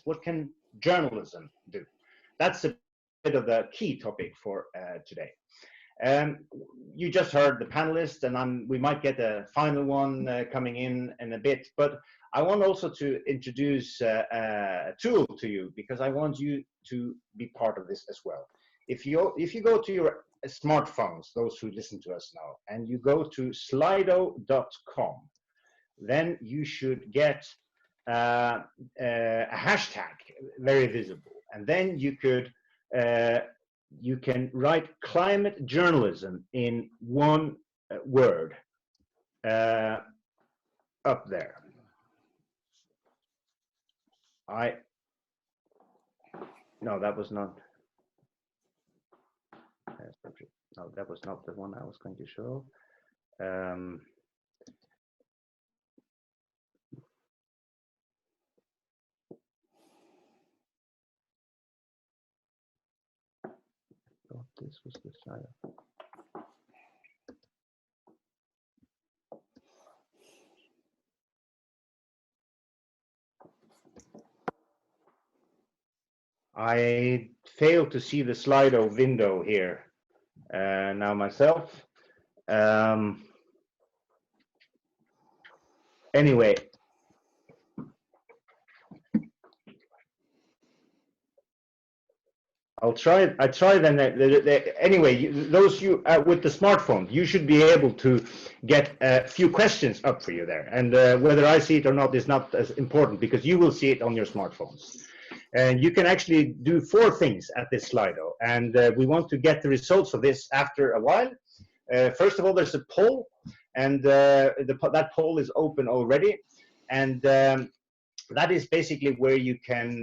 What can journalism do? That's a bit of the key topic for today. You just heard the panelists, and we might get a final one coming in a bit, but I want also to introduce a tool to you, because I want you to be part of this as well. If you go to your smartphones, those who listen to us now, and you go to slido.com, then you should get a hashtag very visible, and then you can write climate journalism in one word up there. No, that was not. No, that was not the one I was going to show. This was the slide. I failed to see the Slido window here now myself. Anyway, I try then. Anyway, those you with the smartphone, you should be able to get a few questions up for you there. And whether I see it or not is not as important, because you will see it on your smartphones. And you can actually do 4 things at this Slido. And we want to get the results of this after a while. First of all, there's a poll, and that poll is open already. And that is basically where you can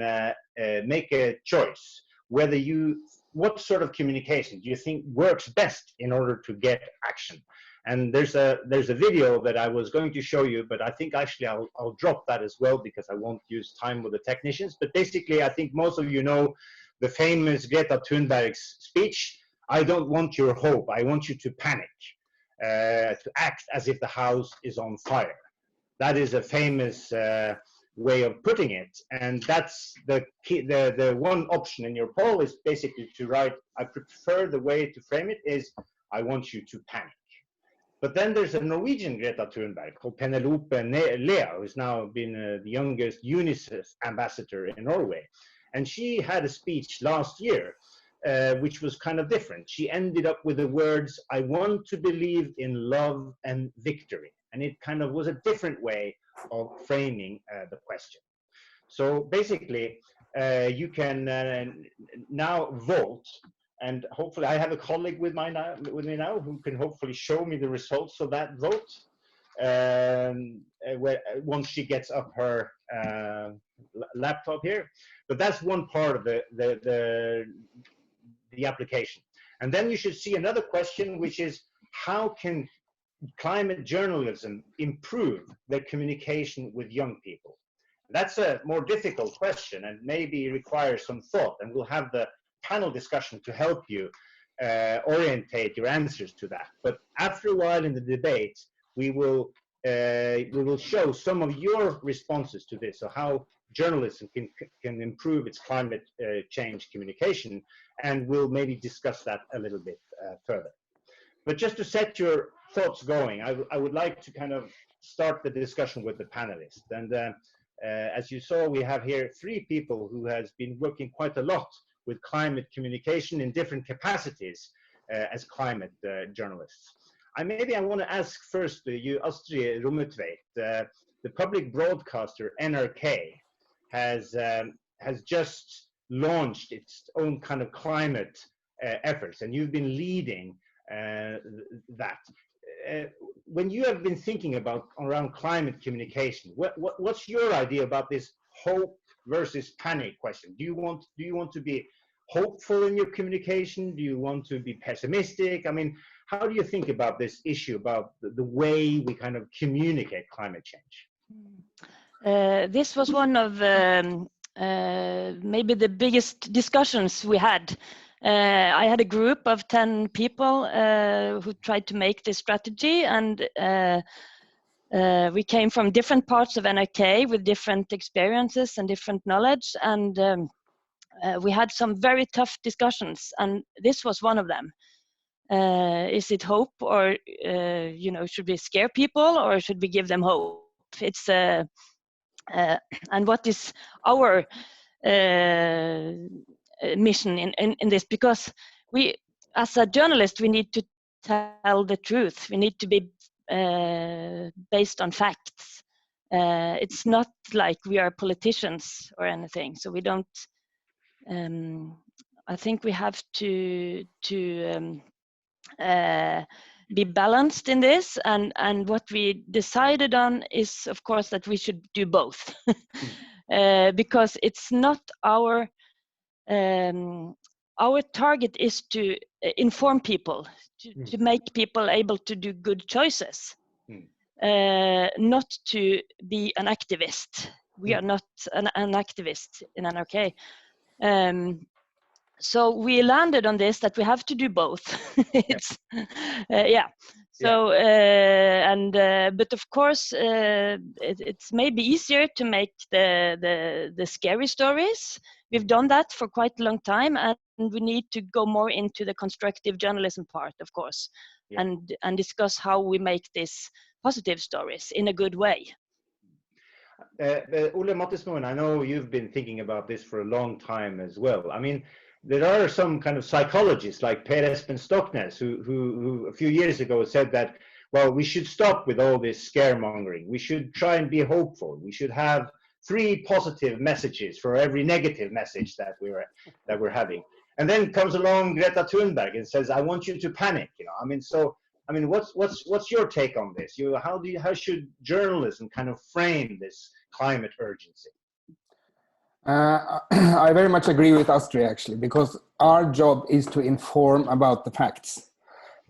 make a choice. What sort of communication do you think works best in order to get action? And there's a video that I was going to show you, but I think actually I'll drop that as well, because I won't use time with the technicians. But basically, I think most of you know the famous Greta Thunberg's speech. I don't want your hope. I want you to panic, to act as if the house is on fire. That is a famous way of putting it, and that's the key. The one option in your poll is basically to write, I prefer the way to frame it is, I want you to panic. But then there's a Norwegian Greta Thunberg called Penelope Lea, who's now been the youngest UNICEF ambassador in Norway. And she had a speech last year, which was kind of different. She ended up with the words, I want to believe in love and victory. And it kind of was a different way of framing the question. So basically, you can now vote, and hopefully I have a colleague with me now who can hopefully show me the results of that vote once she gets up her laptop here. But that's one part of the application. And then you should see another question, which is, how can climate journalism improve their communication with young people? That's a more difficult question and maybe requires some thought, and we'll have the panel discussion to help you orientate your answers to that. But after a while in the debate, we will show some of your responses to this, so how journalism can improve its climate change communication, and we'll maybe discuss that a little bit further. But just to set your thoughts going, I would like to kind of start the discussion with the panelists. And as you saw, we have here 3 people who has been working quite a lot with climate communication in different capacities as climate journalists. I want to ask first you, Astrid Rommetveit, the public broadcaster NRK has just launched its own kind of climate efforts, and you've been leading that. When you have been thinking around climate communication, what's your idea about this hope versus panic question? Do you want to be hopeful in your communication? Do you want to be pessimistic? I mean, how do you think about this issue, about the way we kind of communicate climate change? This was one of maybe the biggest discussions we had. I had a group of 10 people who tried to make this strategy, and we came from different parts of NRK with different experiences and different knowledge, and we had some very tough discussions, and this was one of them. Is it hope, or should we scare people, or should we give them hope? It's and what is our mission in this? Because we, as a journalist, we need to tell the truth. We need to be based on facts. It's not like we are politicians or anything. So we don't. I think we have to be balanced in this, and what we decided on is, of course, that we should do both, because it's not our target is to inform people, to make people able to do good choices, not to be an activist. We are not an activist in NRK. So we landed on this, that we have to do both. It's So but of course it's maybe easier to make the scary stories. We've done that for quite a long time, and we need to go more into the constructive journalism part, of course, and discuss how we make these positive stories in a good way. Ole Mathismoen, I know you've been thinking about this for a long time as well. I mean, there are some kind of psychologists like Per Espen Stoknes who a few years ago said that, well, we should stop with all this scaremongering. We should try and be hopeful. We should have 3 positive messages for every negative message that we're having. And then comes along Greta Thunberg and says, I want you to panic. I mean, what's your take on this? How should journalism kind of frame this climate urgency? I very much agree with Astrid, actually, because our job is to inform about the facts.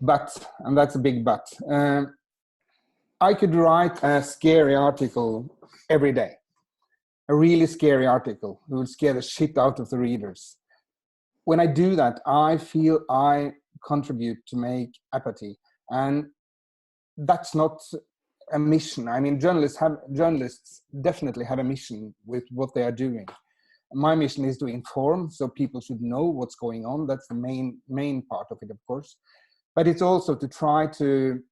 But, and that's a big but, I could write a scary article every day, a really scary article that would scare the shit out of the readers. When I do that, I feel I contribute to make apathy, and that's not a mission. I mean, journalists definitely have a mission with what they are doing. My mission is to inform, so people should know what's going on. That's the main part of it, of course. But it's also to try to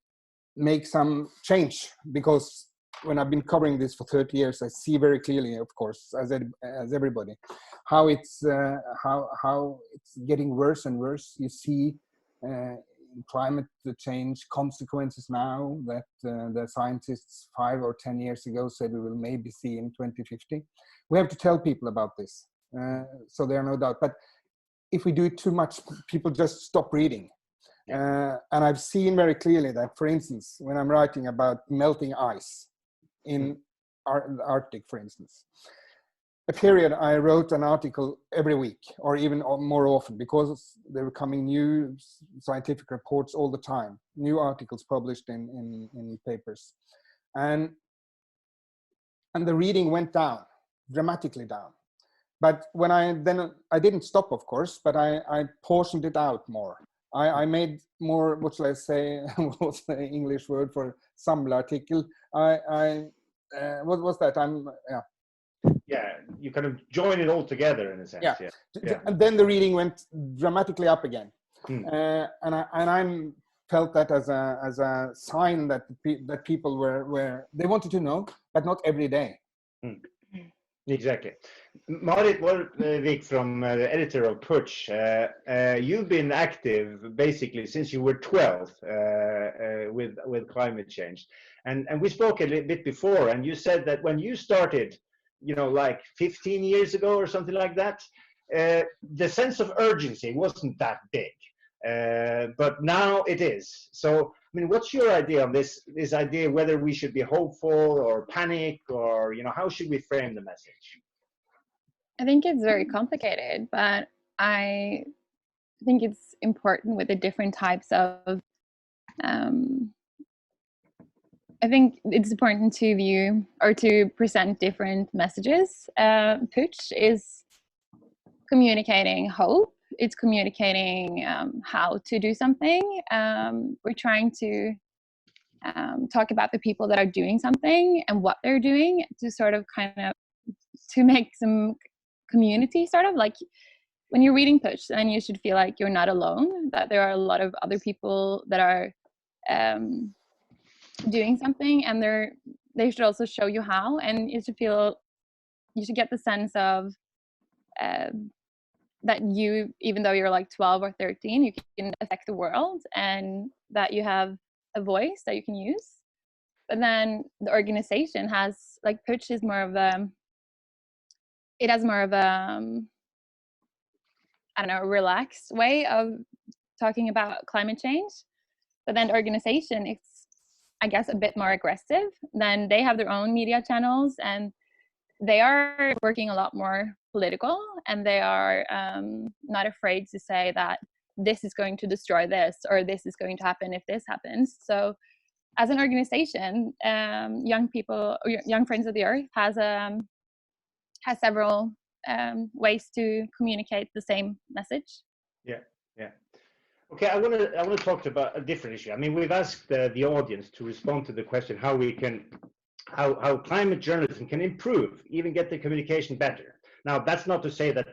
make some change, because when I've been covering this for 30 years, I see very clearly, of course, as everybody, how it's getting worse and worse. You see climate change consequences now that the scientists 5 or 10 years ago said we will maybe see in 2050. We have to tell people about this, so there are no doubt. But if we do it too much, people just stop reading. And I've seen very clearly that, for instance, when I'm writing about melting ice in the Arctic, for instance, a period I wrote an article every week, or even more often, because there were coming new scientific reports all the time, new articles published in papers, and the reading went down, dramatically down. But when I didn't stop, of course, but I portioned it out more. I made more, what shall I say, what's the English word for samlartikel? What was that? Yeah, you kind of join it all together in a sense. Yeah. And then the reading went dramatically up again, and I felt that as a sign that people were they wanted to know, but not every day. Exactly. Marit Worpvik, from the editor of Putsj, you've been active basically since you were 12 with climate change, and we spoke a little bit before, and you said that when you started, like 15 years ago or something like that, the sense of urgency wasn't that big, but now it is. So, I mean, what's your idea on this idea, whether we should be hopeful or panic, or, how should we frame the message? I think it's very complicated, but I think it's important with the different types of, I think it's important to view or to present different messages. Putsj is communicating hope. It's communicating how to do something. We're trying to talk about the people that are doing something and what they're doing, to sort of kind of to make some community, sort of like when you're reading Putsj, then you should feel like you're not alone, that there are a lot of other people that are doing something, and they should also show you how, and you should get the sense of that you, even though you're like 12 or 13, you can affect the world, and that you have a voice that you can use. But then the organization has, like, Putsj is more of a, it has more of a, I don't know, a relaxed way of talking about climate change. But then the organization, it's, I guess, a bit more aggressive. Then they have their own media channels, and they are working a lot more political, and they are not afraid to say that this is going to destroy this, or this is going to happen if this happens. So as an organization, Young Friends of the Earth has several ways to communicate the same message. Yeah, yeah. Okay, I want to talk about a different issue. I mean, we've asked the audience to respond to the question how climate journalism can improve, even get the communication better. Now, that's not to say that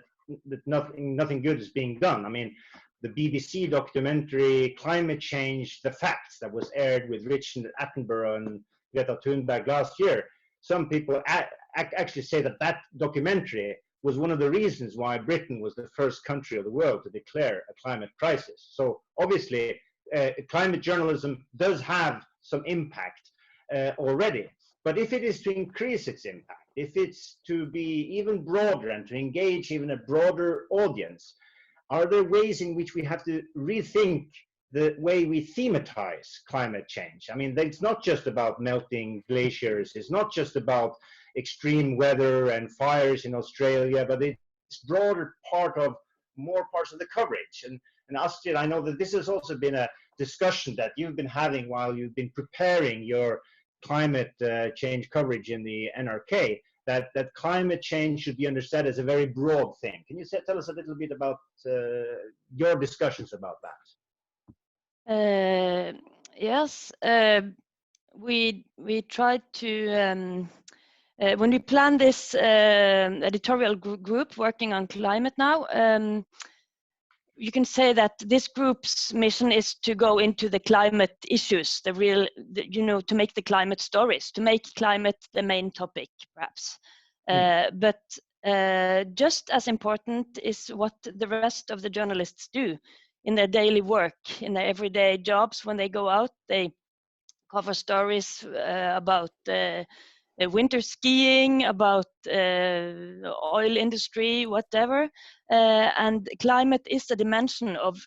nothing good is being done. I mean, the BBC documentary Climate Change: The Facts, that was aired with Richard Attenborough and Greta Thunberg last year, some people actually say that documentary was one of the reasons why Britain was the first country of the world to declare a climate crisis. So obviously, climate journalism does have some impact already. But if it is to increase its impact, if it's to be even broader and to engage even a broader audience, are there ways in which we have to rethink the way we thematize climate change? I mean, it's not just about melting glaciers, it's not just about extreme weather and fires in Australia, but it's broader part of more parts of the coverage. And Astrid, I know that this has also been a discussion that you've been having while you've been preparing your climate change coverage in the NRK, that climate change should be understood as a very broad thing. Can you tell us a little bit about your discussions about that? Yes, we tried to when we planned this editorial group working on climate now, you can say that this group's mission is to go into the climate issues, to make the climate stories, to make climate the main topic, perhaps. But just as important is what the rest of the journalists do in their daily work, in their everyday jobs. When they go out, they cover stories about winter skiing, about oil industry, whatever. And climate is a dimension of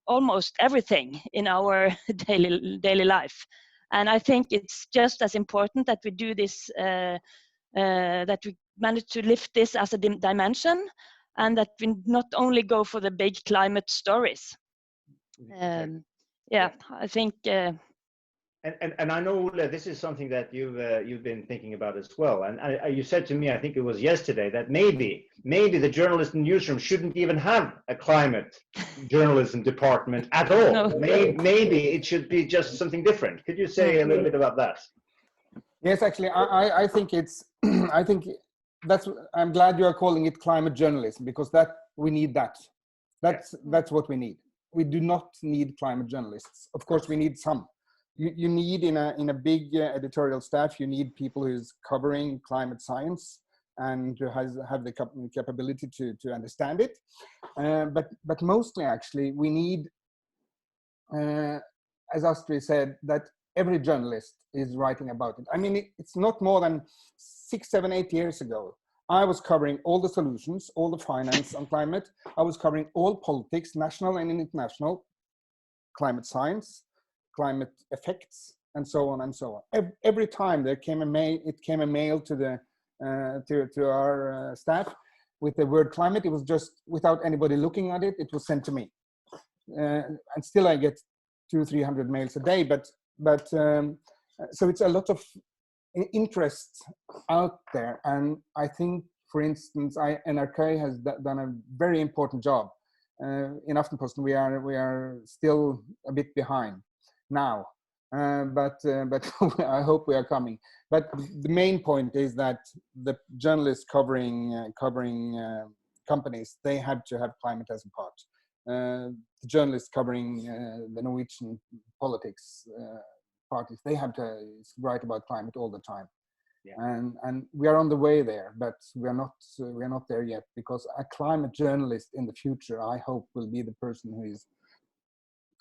almost everything in our daily life. And I think it's just as important that we do this, that we manage to lift this as a dimension, and that we not only go for the big climate stories. Yeah, I think. And I know, Ole, this is something that you've been thinking about as well. And you said to me, I think it was yesterday, that maybe the journalist in the newsroom shouldn't even have a climate journalism department at all. No. Maybe it should be just something different. Could you say a little bit about that? Yes, actually, I think it's. I think that's. I'm glad you are calling it climate journalism, because we need that. That's what we need. We do not need climate journalists. Of course, we need some. You need in a big editorial staff, you need people who's covering climate science and who have the capability to understand it. But mostly, actually, we need, as Astrid said, that every journalist is writing about it. I mean, it's not more than 6, 7, 8 years ago. I was covering all the solutions, all the finance on climate. I was covering all politics, national and international, climate science, climate effects, and so on and so on. Every time there came a mail to the to our staff with the word climate. It was just, without anybody looking at it, it was sent to me. And still I get 200-300 mails a day. But so it's a lot of interest out there, and I think, for instance, NRK has done a very important job. In Aftenposten, we are still a bit behind now, but I hope we are coming. But the main point is that the journalists covering companies, they have to have climate as a part. The journalists covering the Norwegian politics parties, they have to write about climate all the time. Yeah. And we are on the way there, but we are not there yet, because a climate journalist in the future, I hope, will be the person who is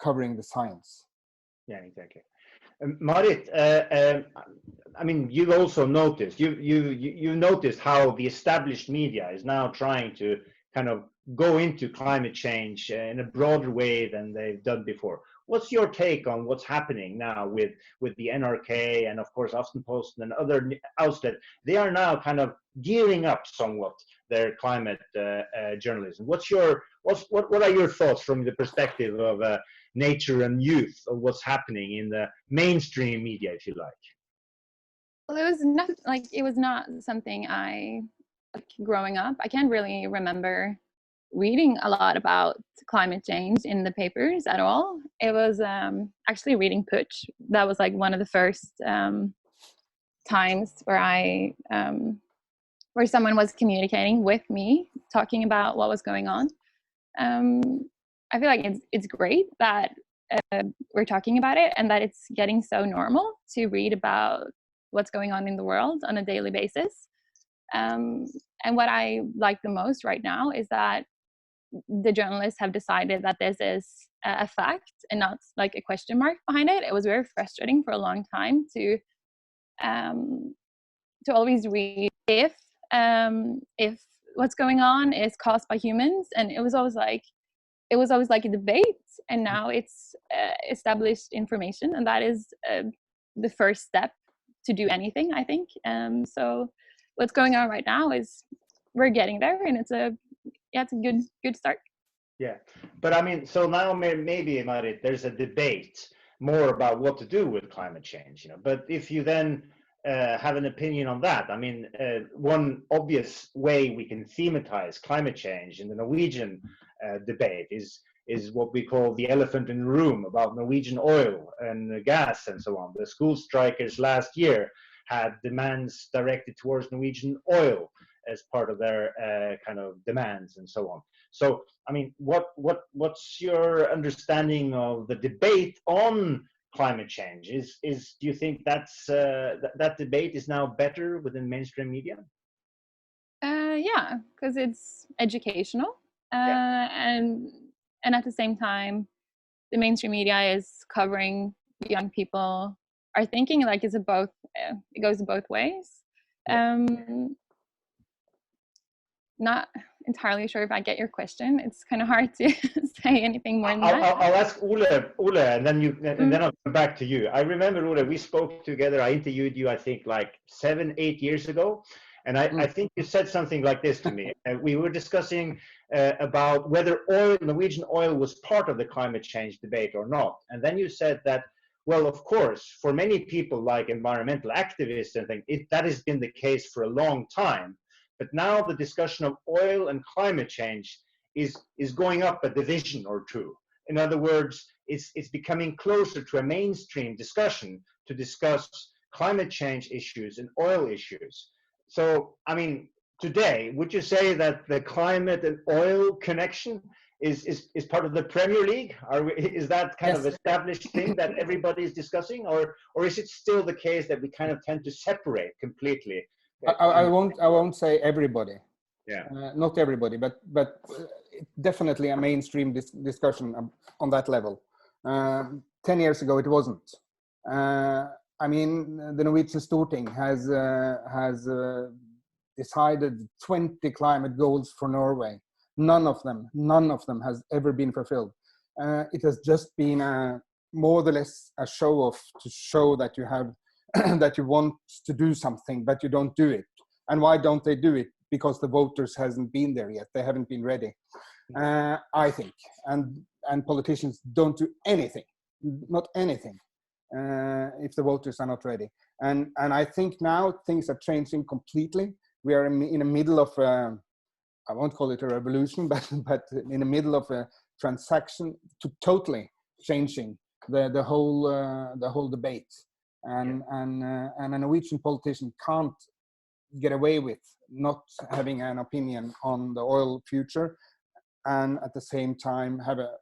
covering the science. Yeah, exactly. Marit, I mean, you've also noticed, you noticed how the established media is now trying to kind of go into climate change in a broader way than they've done before. What's your take on what's happening now with the NRK and of course Aftenposten and other outlets? They are now kind of gearing up somewhat their climate journalism. What are your thoughts from the perspective of Nature and youth of what's happening in the mainstream media, if you like? Well, it was not something I, like, growing up, I can't really remember reading a lot about climate change in the papers at all. It was actually reading Putsj. That was like one of the first times where where someone was communicating with me, talking about what was going on. I feel like it's great that we're talking about it, and that it's getting so normal to read about what's going on in the world on a daily basis. And what I like the most right now is that the journalists have decided that this is a fact and not like a question mark behind it. It was very frustrating for a long time to always read if what's going on is caused by humans, and it was always like a debate, and now it's established information, and that is the first step to do anything, I think. So what's going on right now is we're getting there, and it's a good start. Yeah, but I mean, so now maybe Marit, there's a debate more about what to do with climate change, you know. But if you then have an opinion on that, I mean, one obvious way we can thematize climate change in the Norwegian debate is what we call the elephant in the room about Norwegian oil and gas and so on. The school strikers last year had demands directed towards Norwegian oil as part of their kind of demands and so on. So, I mean, what's your understanding of the debate on climate change? Do you think that debate is now better within mainstream media? Yeah, because it's educational, and at the same time, the mainstream media is covering young people are thinking, like it goes both ways. Not entirely sure if I get your question. It's kind of hard to say anything more than that. I'll ask Ole, and then I'll come back to you. I remember, Ole, we spoke together. I interviewed you, I think, like 7-8 years ago. And I think you said something like this to me. We were discussing about whether Norwegian oil was part of the climate change debate or not. And then you said that, well, of course, for many people like environmental activists and things, that has been the case for a long time. But now the discussion of oil and climate change is going up a division or two. In other words, it's becoming closer to a mainstream discussion to discuss climate change issues and oil issues. So, I mean, today, would you say that the climate and oil connection is part of the Premier League? Is that kind of established thing that everybody is discussing, or is it still the case that we kind of tend to separate completely? I won't say everybody. Yeah. Not everybody, but definitely a mainstream discussion on that level. 10 years ago, it wasn't. I mean, the Norwegian Storting has decided 20 climate goals for Norway. None of them has ever been fulfilled. It has just been more or less a show off to show that you have that you want to do something, but you don't do it. And why don't they do it? Because the voters hasn't been there yet. They haven't been ready, I think. And politicians don't do anything, not anything, if the voters are not ready. And I think now things are changing completely. We are in the middle of, I won't call it a revolution, but in the middle of a transaction to totally changing the whole debate, and a Norwegian politician can't get away with not having an opinion on the oil future, and at the same time have a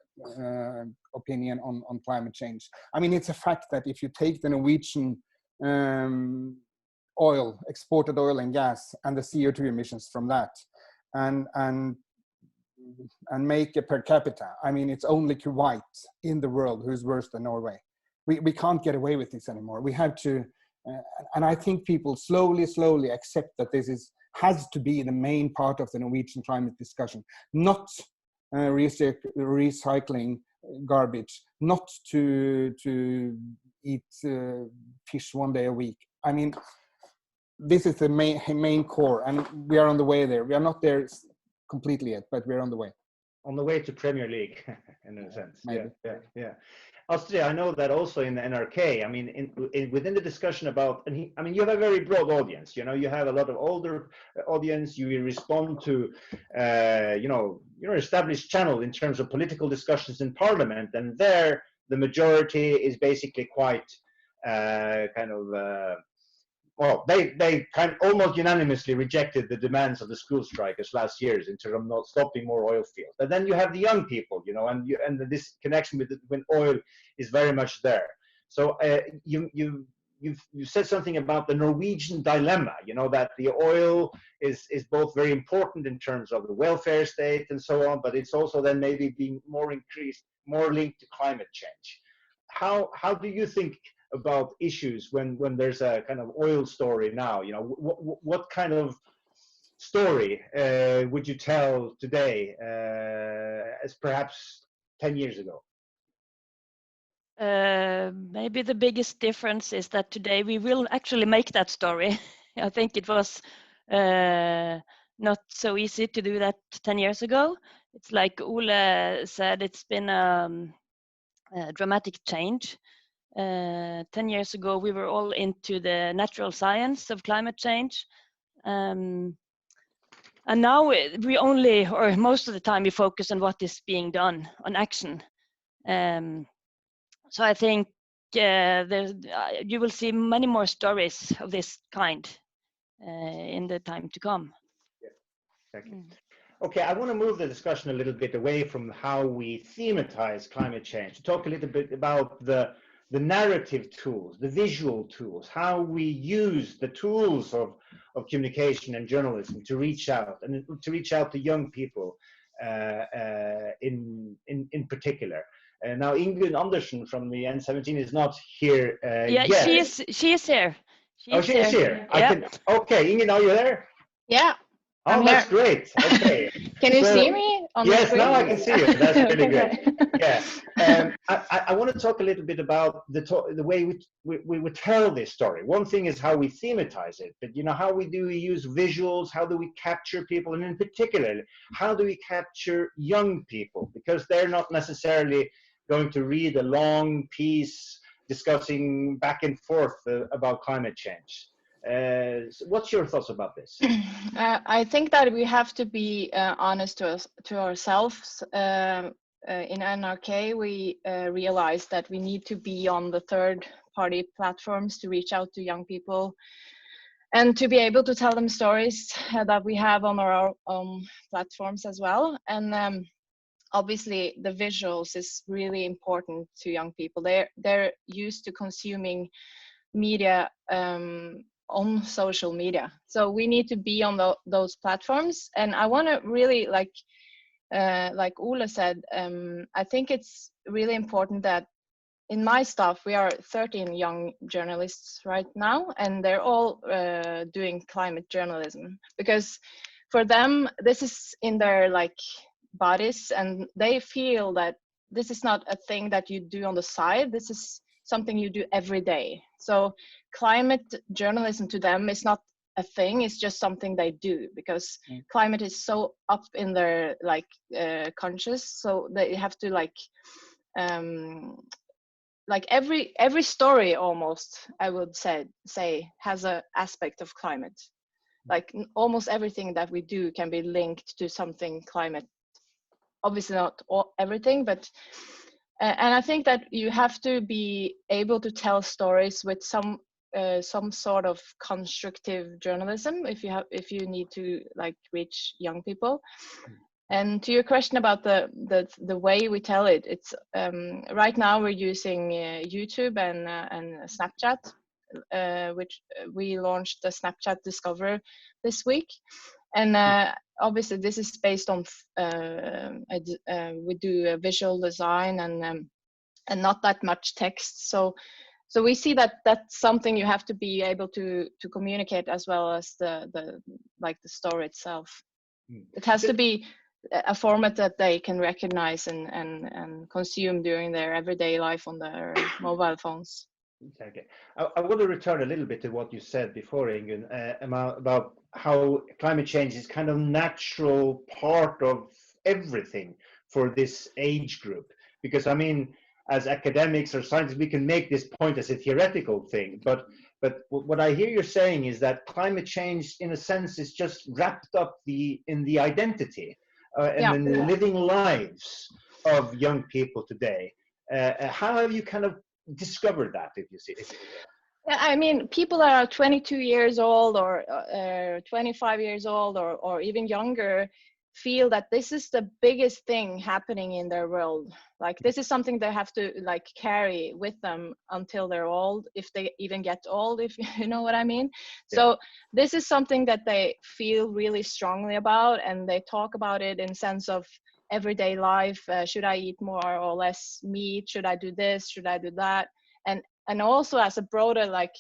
opinion on climate change. I mean, it's a fact that if you take the Norwegian exported oil and gas and the CO2 emissions from that, and make it per capita, I mean, it's only Kuwait in the world who's worse than Norway. We can't get away with this anymore. We have to, and I think people slowly accept that this has to be the main part of the Norwegian climate discussion, not recycling garbage, not to eat fish one day a week. I mean, this is the main core, and we are on the way there. We are not there completely yet, but we're on the way. On the way to Premier League, in a sense. Maybe. Yeah. Astrid, I know that also in the NRK, I mean, within the discussion about, I mean, you have a very broad audience. You know, you have a lot of older audience. You respond to, your established channel in terms of political discussions in Parliament, and there the majority is basically quite well, they kind of almost unanimously rejected the demands of the school strikers last year in terms of not stopping more oil fields. But then you have the young people, you know, and this connection with when oil is very much there. So you've said something about the Norwegian dilemma, you know, that the oil is both very important in terms of the welfare state and so on, but it's also then maybe being more linked to climate change. How do you think about issues when there's a kind of oil story now? You know, what kind of story would you tell today as perhaps 10 years ago? Maybe the biggest difference is that today we will actually make that story. I think it was not so easy to do that 10 years ago. It's like Ole said, it's been a dramatic change. 10 years ago, we were all into the natural science of climate change. And now we only, or most of the time, we focus on what is being done, on action. So I think you will see many more stories of this kind in the time to come. Yeah, exactly. Okay, I want to move the discussion a little bit away from how we thematize climate change, to talk a little bit about the narrative tools, the visual tools, how we use the tools of communication and journalism to reach out, and to reach out to young people in particular. Now, Ingunn Andersen from the N17 is not here yet. She is here. She is here. Yeah. Okay, Ingunn, are you there? Yeah. Oh, that's great. Okay. Can you see me on the screen? Yes, now I can see you. That's really great. Yeah. I want to talk a little bit about the way we would tell this story. One thing is how we thematize it, but you know, how we use visuals, how do we capture people, and in particular, how do we capture young people? Because they're not necessarily going to read a long piece discussing back and forth about climate change. So what's your thoughts about this? I think that we have to be honest to ourselves. In NRK, we realized that we need to be on the third-party platforms to reach out to young people and to be able to tell them stories that we have on our own platforms as well. And obviously, the visuals is really important to young people. They're used to consuming media on social media, so we need to be on those platforms. And I want to really, like Ole said, I think it's really important that in my staff we are 13 young journalists right now, and they're all doing climate journalism, because for them this is in their bodies, and they feel that this is not a thing that you do on the side. This is something you do every day. So climate journalism to them is not a thing, it's just something they do, because climate is so up in their conscious. So they have to every story almost, I would say has an aspect of climate. Like almost everything that we do can be linked to something climate. Obviously not everything, but And I think that you have to be able to tell stories with some sort of constructive journalism if you need to like reach young people. And to your question about the way we tell it, it's right now we're using YouTube and Snapchat, which we launched the Snapchat Discover this week. And obviously this is based on we do a visual design and not that much text. So we see that that's something you have to be able to communicate as well as the story itself. It has to be a format that they can recognize and consume during their everyday life on their mobile phones. Okay. I want to return a little bit to what you said before, Ingunn, about how climate change is kind of natural part of everything for this age group. Because I mean, as academics or scientists, we can make this point as a theoretical thing, but what I hear you saying is that climate change, in a sense, is just wrapped up in the identity and in the living lives of young people today. How have you kind of discovered that, if you see it? I mean, people that are 22 years old or 25 years old or even younger feel that this is the biggest thing happening in their world. Like this is something they have to like carry with them until they're old, if they even get old, if you know what I mean. Yeah. So this is something that they feel really strongly about, and they talk about it in sense of everyday life. Should I eat more or less meat? Should I do this? Should I do that? And also as a broader, like,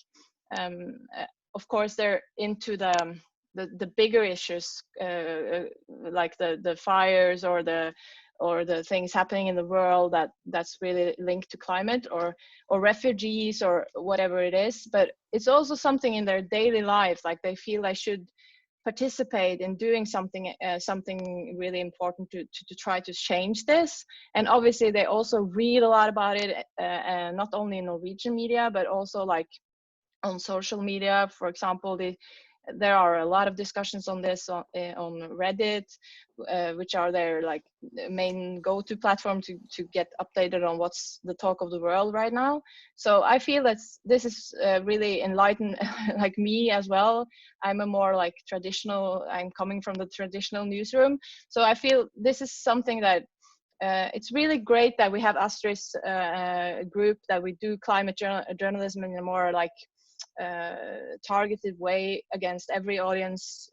of course, they're into the bigger issues, like the fires or the things happening in the world that's really linked to climate or refugees or whatever it is. But it's also something in their daily life, like they feel they should participate in doing something really important to try to change this. And obviously they also read a lot about it, not only in Norwegian media but also like on social media. For example, there are a lot of discussions on this on Reddit, which are their like main go-to platform to get updated on what's the talk of the world right now. So I feel that this is really enlightened like me as well. I'm a more like traditional, I'm coming from the traditional newsroom. So I feel this is something that it's really great that we have Astrid's group, that we do climate journalism in a more like targeted way against every audience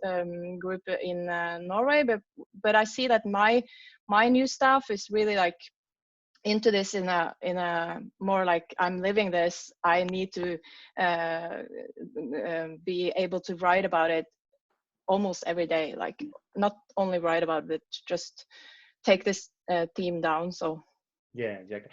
group in Norway, but I see that my new staff is really like into this in a more like, I'm living this, I need to be able to write about it almost every day, like not only write about it, but just take this theme down. So yeah, exactly.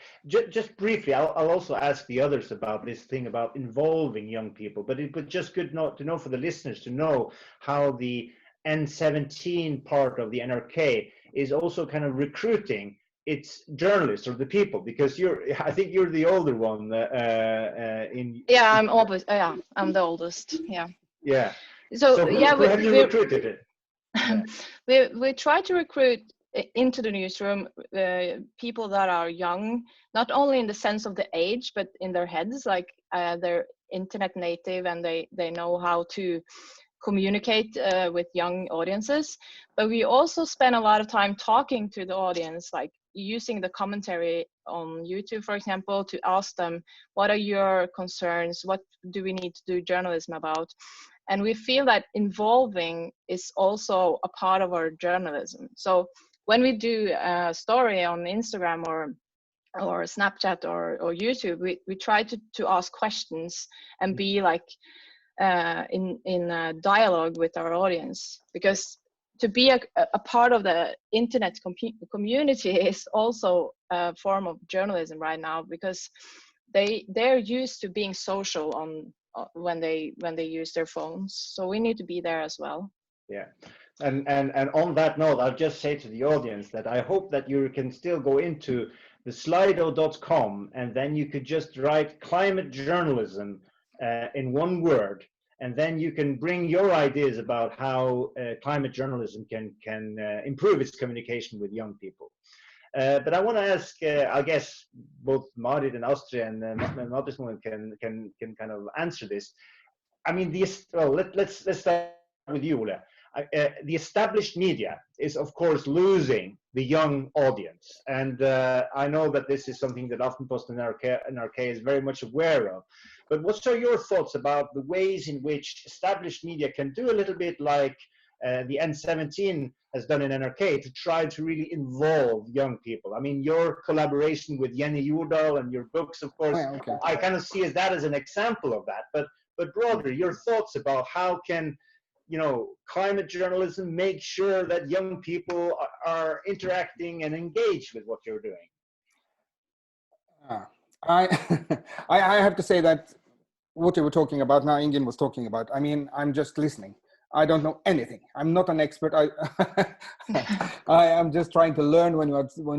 Just briefly, I'll also ask the others about this thing about involving young people, but it would just good to know for the listeners to know how the N17 part of the NRK is also kind of recruiting its journalists or the people, because I think you're the older one Yeah, I'm the oldest. Yeah. Yeah. So yeah, who have you recruited it? Yeah. we try to recruit into the newsroom people that are young, not only in the sense of the age, but in their heads, like they're internet native and they know how to communicate with young audiences. But we also spend a lot of time talking to the audience, like using the commentary on YouTube, for example, to ask them, what are your concerns? What do we need to do journalism about? And we feel that involving is also a part of our journalism. So when we do a story on Instagram or Snapchat or YouTube, we try to ask questions and be like in a dialogue with our audience, because to be a part of the internet community is also a form of journalism right now, because they're used to being social on when they use their phones. So we need to be there as well. Yeah. And on that note, I'll just say to the audience that I hope that you can still go into the slido.com and then you could just write climate journalism in one word, and then you can bring your ideas about how climate journalism can improve its communication with young people. But I want to ask, I guess both Marit and Astrid and Mathismoen can kind of answer this. I mean, let's start with you, Ole. The established media is, of course, losing the young audience, and I know that this is something that Aftenposten and NRK is very much aware of. But what are your thoughts about the ways in which established media can do a little bit like the N17 has done in NRK to try to really involve young people? I mean, your collaboration with Jordahl and your books, of course, I kind of see that as an example of that. But broader, your thoughts about how can, you know, climate journalism make sure that young people are interacting and engaged with what you're doing? I have to say that what you were talking about now, Ingunn was talking about, I mean, I'm just listening. I don't know anything. I'm not an expert. I am just trying to learn when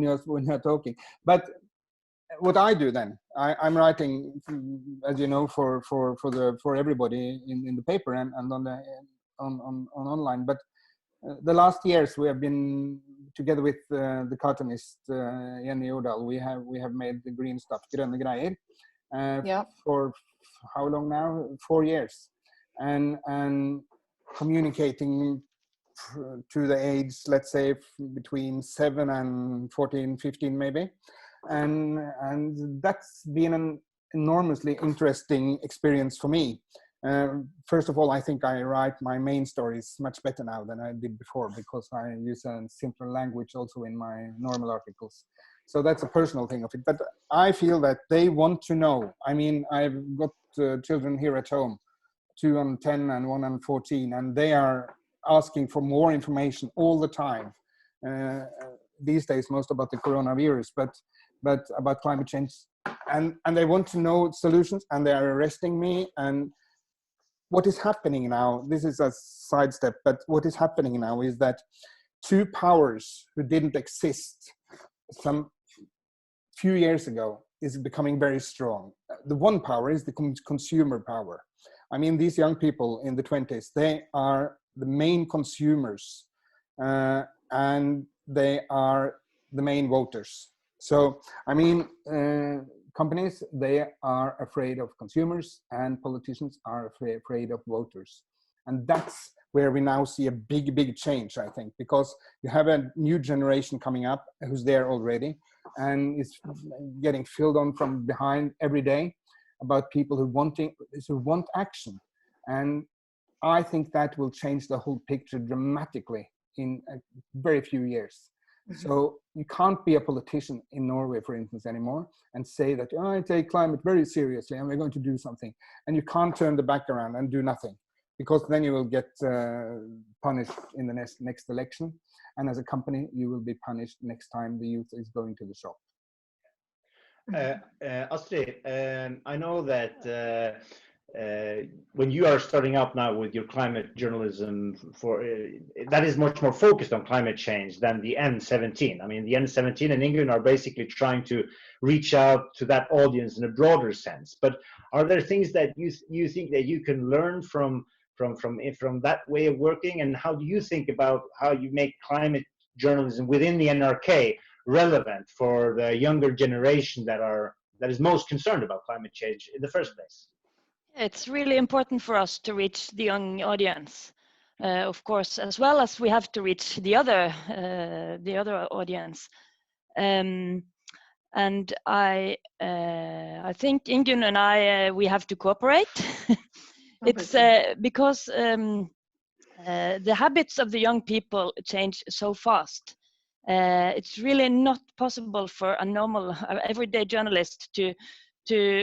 you're talking. But what I do then, I'm writing, as you know, for everybody in the paper and on online. But the last years we have been together with the cartoonist Jordahl. We have made the green stuff, Grønne greier, for how long now? 4 years, and communicating to the age, let's say between 7 and 14, 15 maybe, and that's been an enormously interesting experience for me. First of all, I think I write my main stories much better now than I did before, because I use a simpler language also in my normal articles. So that's a personal thing of it. But I feel that they want to know. I mean, I've got children here at home, 2 and 10 and 1 and 14, and they are asking for more information all the time. These days, most about the coronavirus, but about climate change, and they want to know solutions, and they are arresting me. And what is happening now, this is a sidestep, but what is happening now is that two powers who didn't exist some few years ago is becoming very strong. The one power is the consumer power. I mean, these young people in the 20s, they are the main consumers, and they are the main voters. So, I mean, companies, they are afraid of consumers, and politicians are afraid of voters. And that's where we now see a big change, I think, because you have a new generation coming up who's there already, and it's getting filled on from behind every day about people who want action. And I think that will change the whole picture dramatically in a very few years. So you can't be a politician in Norway, for instance, anymore and say that, oh, I take climate very seriously and we're going to do something. And you can't turn the back around and do nothing, because then you will get punished in the next election. And as a company, you will be punished next time the youth is going to the shop. Astrid, I know that when you are starting out now with your climate journalism, that is much more focused on climate change than the N17. I mean, the N17 and Ingunn are basically trying to reach out to that audience in a broader sense. But are there things that you think that you can learn from that way of working, and how do you think about how you make climate journalism within the NRK relevant for the younger generation that is most concerned about climate change in the first place? It's really important for us to reach the young audience, of course, as well as we have to reach the other audience. And I think Ingunn and I, we have to cooperate. It's because the habits of the young people change so fast. It's really not possible for a normal, everyday journalist to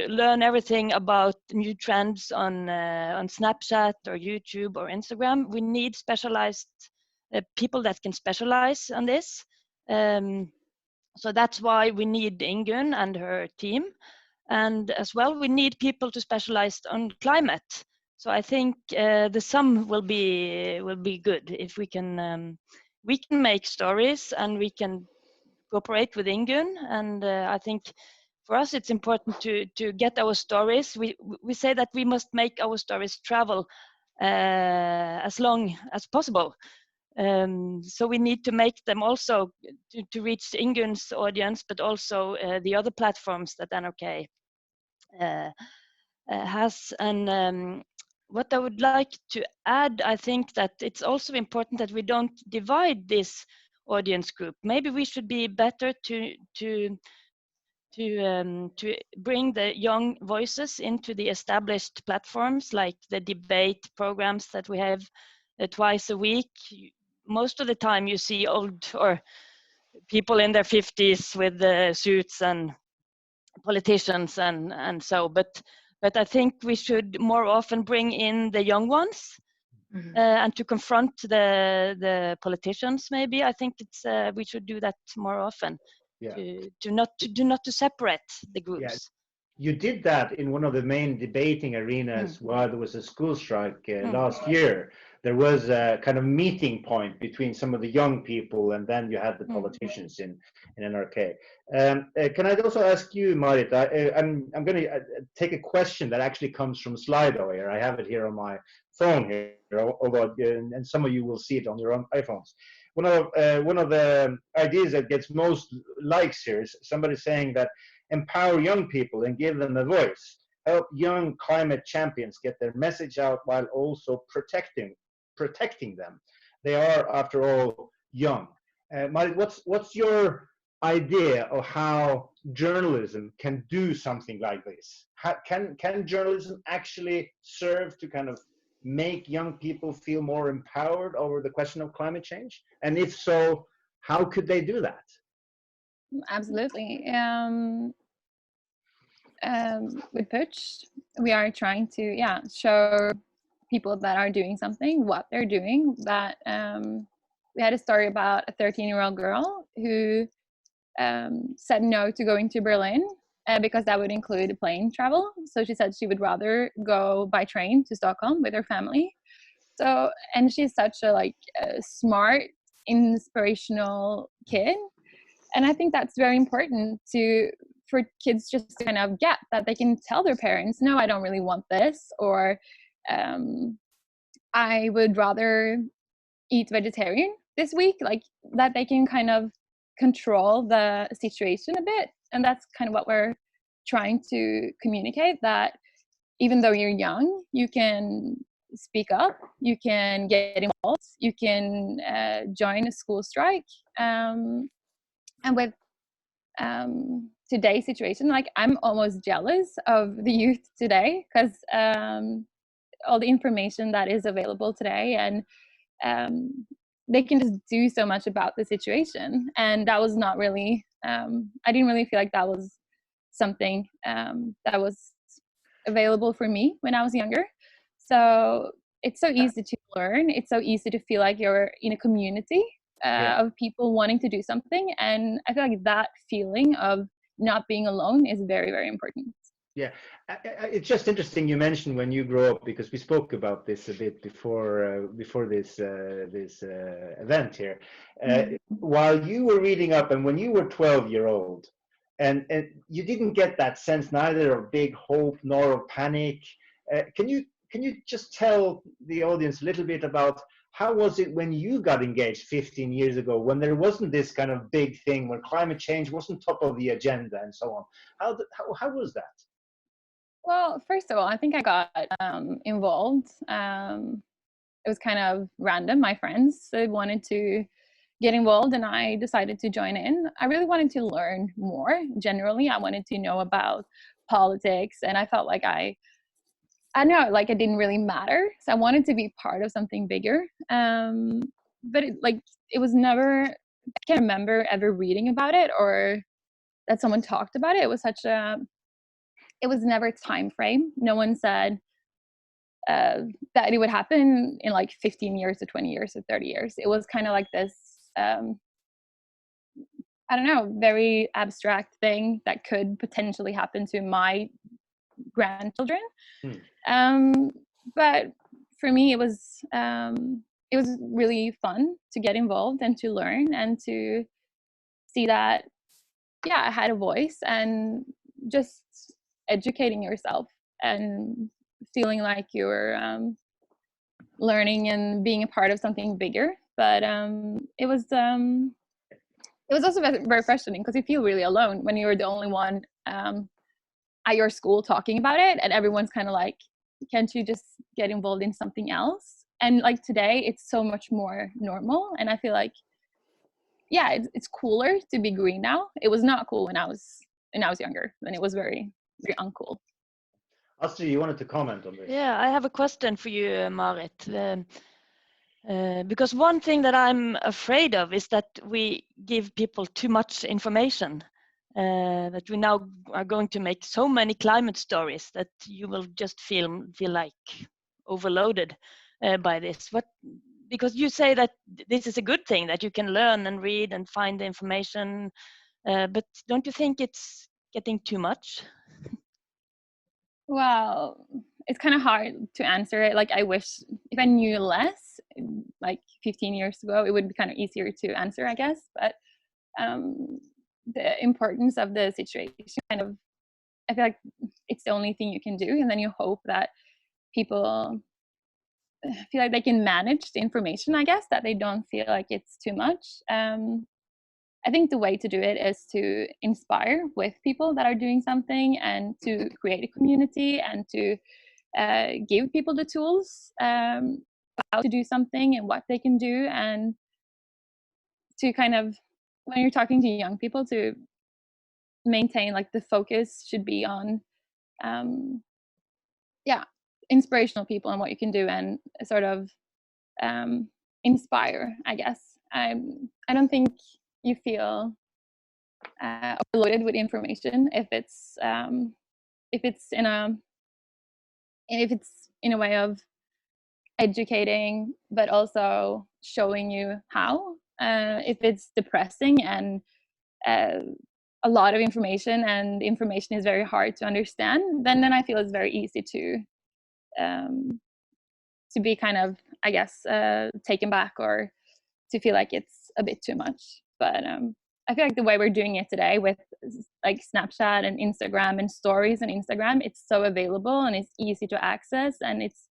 learn everything about new trends on Snapchat or YouTube or Instagram. We need specialized people that can specialize on this. So that's why we need Ingunn and her team. And as well, we need people to specialize on climate. So I think the sum will be good if we can make stories and we can cooperate with Ingunn. And I think for us it's important to get our stories. We say that we must make our stories travel as long as possible. So we need to make them also to reach Ingunn's audience, but also the other platforms that NRK has. And what I would like to add, I think that it's also important that we don't divide this audience group. Maybe we should be better to bring the young voices into the established platforms, like the debate programs that we have twice a week. Most of the time you see old or people in their 50s with suits and politicians and so, but I think we should more often bring in the young ones. And to confront the politicians, maybe. I think it's we should do that more often. Yeah. To not to separate the groups. Yeah. You did that in one of the main debating arenas while there was a school strike last year. There was a kind of meeting point between some of the young people, and then you had the politicians in NRK. Can I also ask you, Marit? I'm going to take a question that actually comes from Slido here. I have it here on my phone here, and some of you will see it on your own iPhones. One of the ideas that gets most likes here is somebody saying that empower young people and give them a voice. Help young climate champions get their message out while also protecting them. They are, after all, young. Marit, what's your idea of how journalism can do something like this? Can journalism actually serve to kind of make young people feel more empowered over the question of climate change? And if so, how could they do that? Absolutely. With Putsj, we are trying to show people that are doing something what they're doing. That we had a story about a 13-year-old girl who said no to going to Berlin because that would include plane travel. So she said she would rather go by train to Stockholm with her family. So, and she's such a smart, inspirational kid. And I think that's very important for kids just to kind of get that they can tell their parents, no, I don't really want this, or I would rather eat vegetarian this week, like that they can kind of control the situation a bit. And that's kind of what we're trying to communicate, that even though you're young, you can speak up, you can get involved, you can join a school strike. And with today's situation, like I'm almost jealous of the youth today, because all the information that is available today, and they can just do so much about the situation. And that was not really, I didn't really feel like that was something that was available for me when I was younger. So it's so easy to learn. It's so easy to feel like you're in a community of people wanting to do something. And I feel like that feeling of not being alone is very, very important. Yeah, it's just interesting you mentioned when you grow up, because we spoke about this a bit before this event here. While you were reading up, and when you were 12-year-old, and you didn't get that sense neither of big hope nor of panic. Can you just tell the audience a little bit about how was it when you got engaged 15 years ago, when there wasn't this kind of big thing, when climate change wasn't top of the agenda and so on? How was that? Well, first of all, I think I got involved. It was kind of random. My friends wanted to get involved and I decided to join in. I really wanted to learn more. Generally, I wanted to know about politics, and I felt like I don't know, like it didn't really matter. So I wanted to be part of something bigger. But it was never, I can't remember ever reading about it or that someone talked about it. It was it was never a time frame. No one said that it would happen in like 15 years or 20 years or 30 years. It was kind of like this, I don't know, very abstract thing that could potentially happen to my grandchildren. But for me, it was really fun to get involved and to learn and to see that, I had a voice, and just educating yourself and feeling like you're learning and being a part of something bigger But it was also very frustrating because you feel really alone when you're the only one at your school talking about it, and everyone's kind of like, can't you just get involved in something else? And like today it's so much more normal, and I feel like, yeah, it's cooler to be green now. It was not cool when I was younger. Then it was very, very uncool. Astrid, you wanted to comment on this? Yeah, I have a question for you, Marit. Because one thing that I'm afraid of is that we give people too much information. That we now are going to make so many climate stories that you will just feel like overloaded by this. Because you say that this is a good thing, that you can learn and read and find the information, but don't you think it's getting too much? Well, it's kind of hard to answer it. Like, I wish if I knew less, like 15 years ago, it would be kind of easier to answer, I guess. But the importance of the situation, kind of, I feel like it's the only thing you can do, and then you hope that people feel like they can manage the information, I guess, that they don't feel like it's too much. I think the way to do it is to inspire with people that are doing something, and to create a community, and to give people the tools how to do something and what they can do, and to kind of, when you're talking to young people, to maintain like the focus should be on inspirational people and what you can do, and sort of inspire, I guess. I don't think you feel overloaded with information if it's in a way of educating, but also showing you how. If it's depressing and a lot of information, and information is very hard to understand, then I feel it's very easy to be kind of, I guess, taken back, or to feel like it's a bit too much. But I feel like the way we're doing it today with like Snapchat and Instagram and stories and Instagram, it's so available and it's easy to access, and it's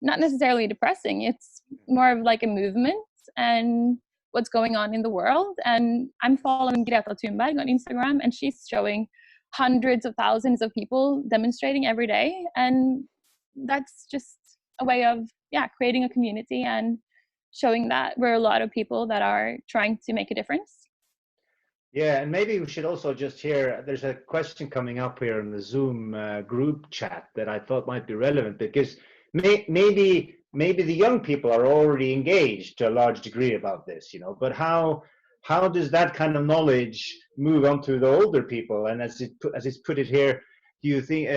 not necessarily depressing. It's more of like a movement and what's going on in the world. And I'm following Greta Thunberg on Instagram, and she's showing hundreds of thousands of people demonstrating every day. And that's just a way of, creating a community and showing that we're a lot of people that are trying to make a difference. Yeah, and maybe we should also just hear, there's a question coming up here in the Zoom group chat that I thought might be relevant, because maybe the young people are already engaged to a large degree about this, but how does that kind of knowledge move on to the older people? And as it's put it here, do you think,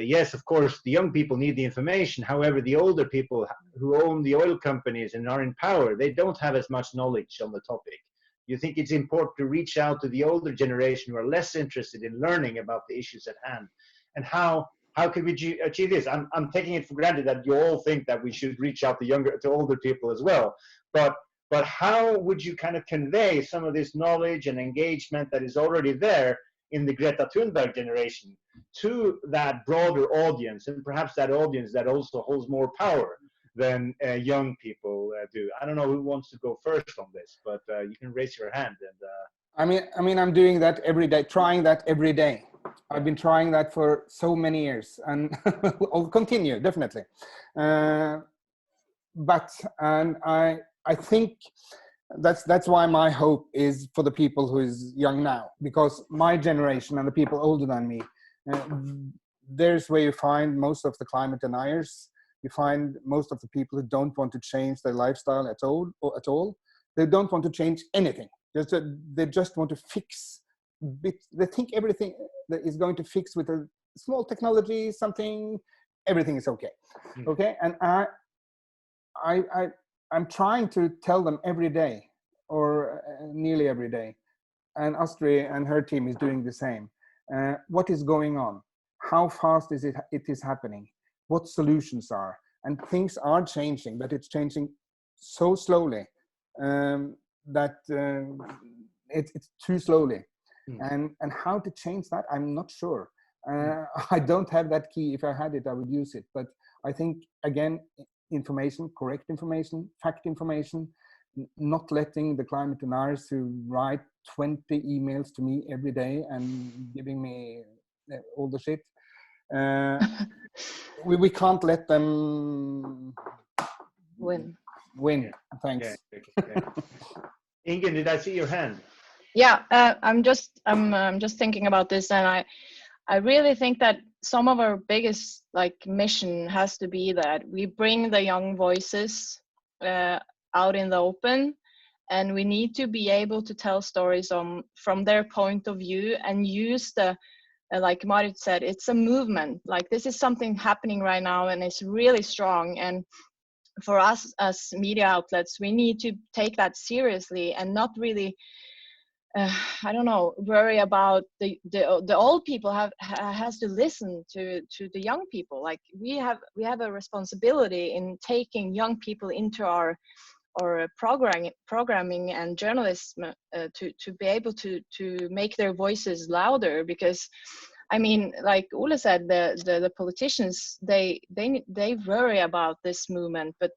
yes, of course, the young people need the information. However, the older people who own the oil companies and are in power, they don't have as much knowledge on the topic. You think it's important to reach out to the older generation who are less interested in learning about the issues at hand? And how can we achieve this? I'm taking it for granted that you all think that we should reach out to older people as well. But how would you kind of convey some of this knowledge and engagement that is already there in the Greta Thunberg generation to that broader audience, and perhaps that audience that also holds more power than young people do? I don't know who wants to go first on this, but you can raise your hand. And I mean, I'm doing that every day, trying that every day. I've been trying that for so many years, and I'll continue, definitely. But I think that's why my hope is for the people who is young now, because my generation and the people older than me, there's where you find most of the climate deniers. You find most of the people who don't want to change their lifestyle at all. They don't want to change anything. They just want to fix. They think everything that is going to fix with a small technology, something, everything is okay. Okay, and I'm trying to tell them every day, or nearly every day, and Astrid and her team is doing the same. What is going on? How fast is it is happening? What solutions are? And things are changing, but it's changing so slowly that it's too slowly. And how to change that, I'm not sure. I don't have that key. If I had it, I would use it. But I think, again, information, correct information, fact information, not letting the climate deniers who write 20 emails to me every day and giving me all the shit. We can't let them Win. Win. Thanks. Yeah. Ingunn, did I see your hand? Yeah, I'm just thinking about this, and I really think that some of our biggest mission has to be that we bring the young voices out in the open, and we need to be able to tell stories from their point of view and use the like Marit said, it's a movement. Like this is something happening right now, and it's really strong. And for us as media outlets, we need to take that seriously and not really I don't know, worry about the old people has to listen to the young people. Like we have a responsibility in taking young people into our programming and journalism to be able to make their voices louder. Because I mean, like Ole said, the politicians they worry about this movement, but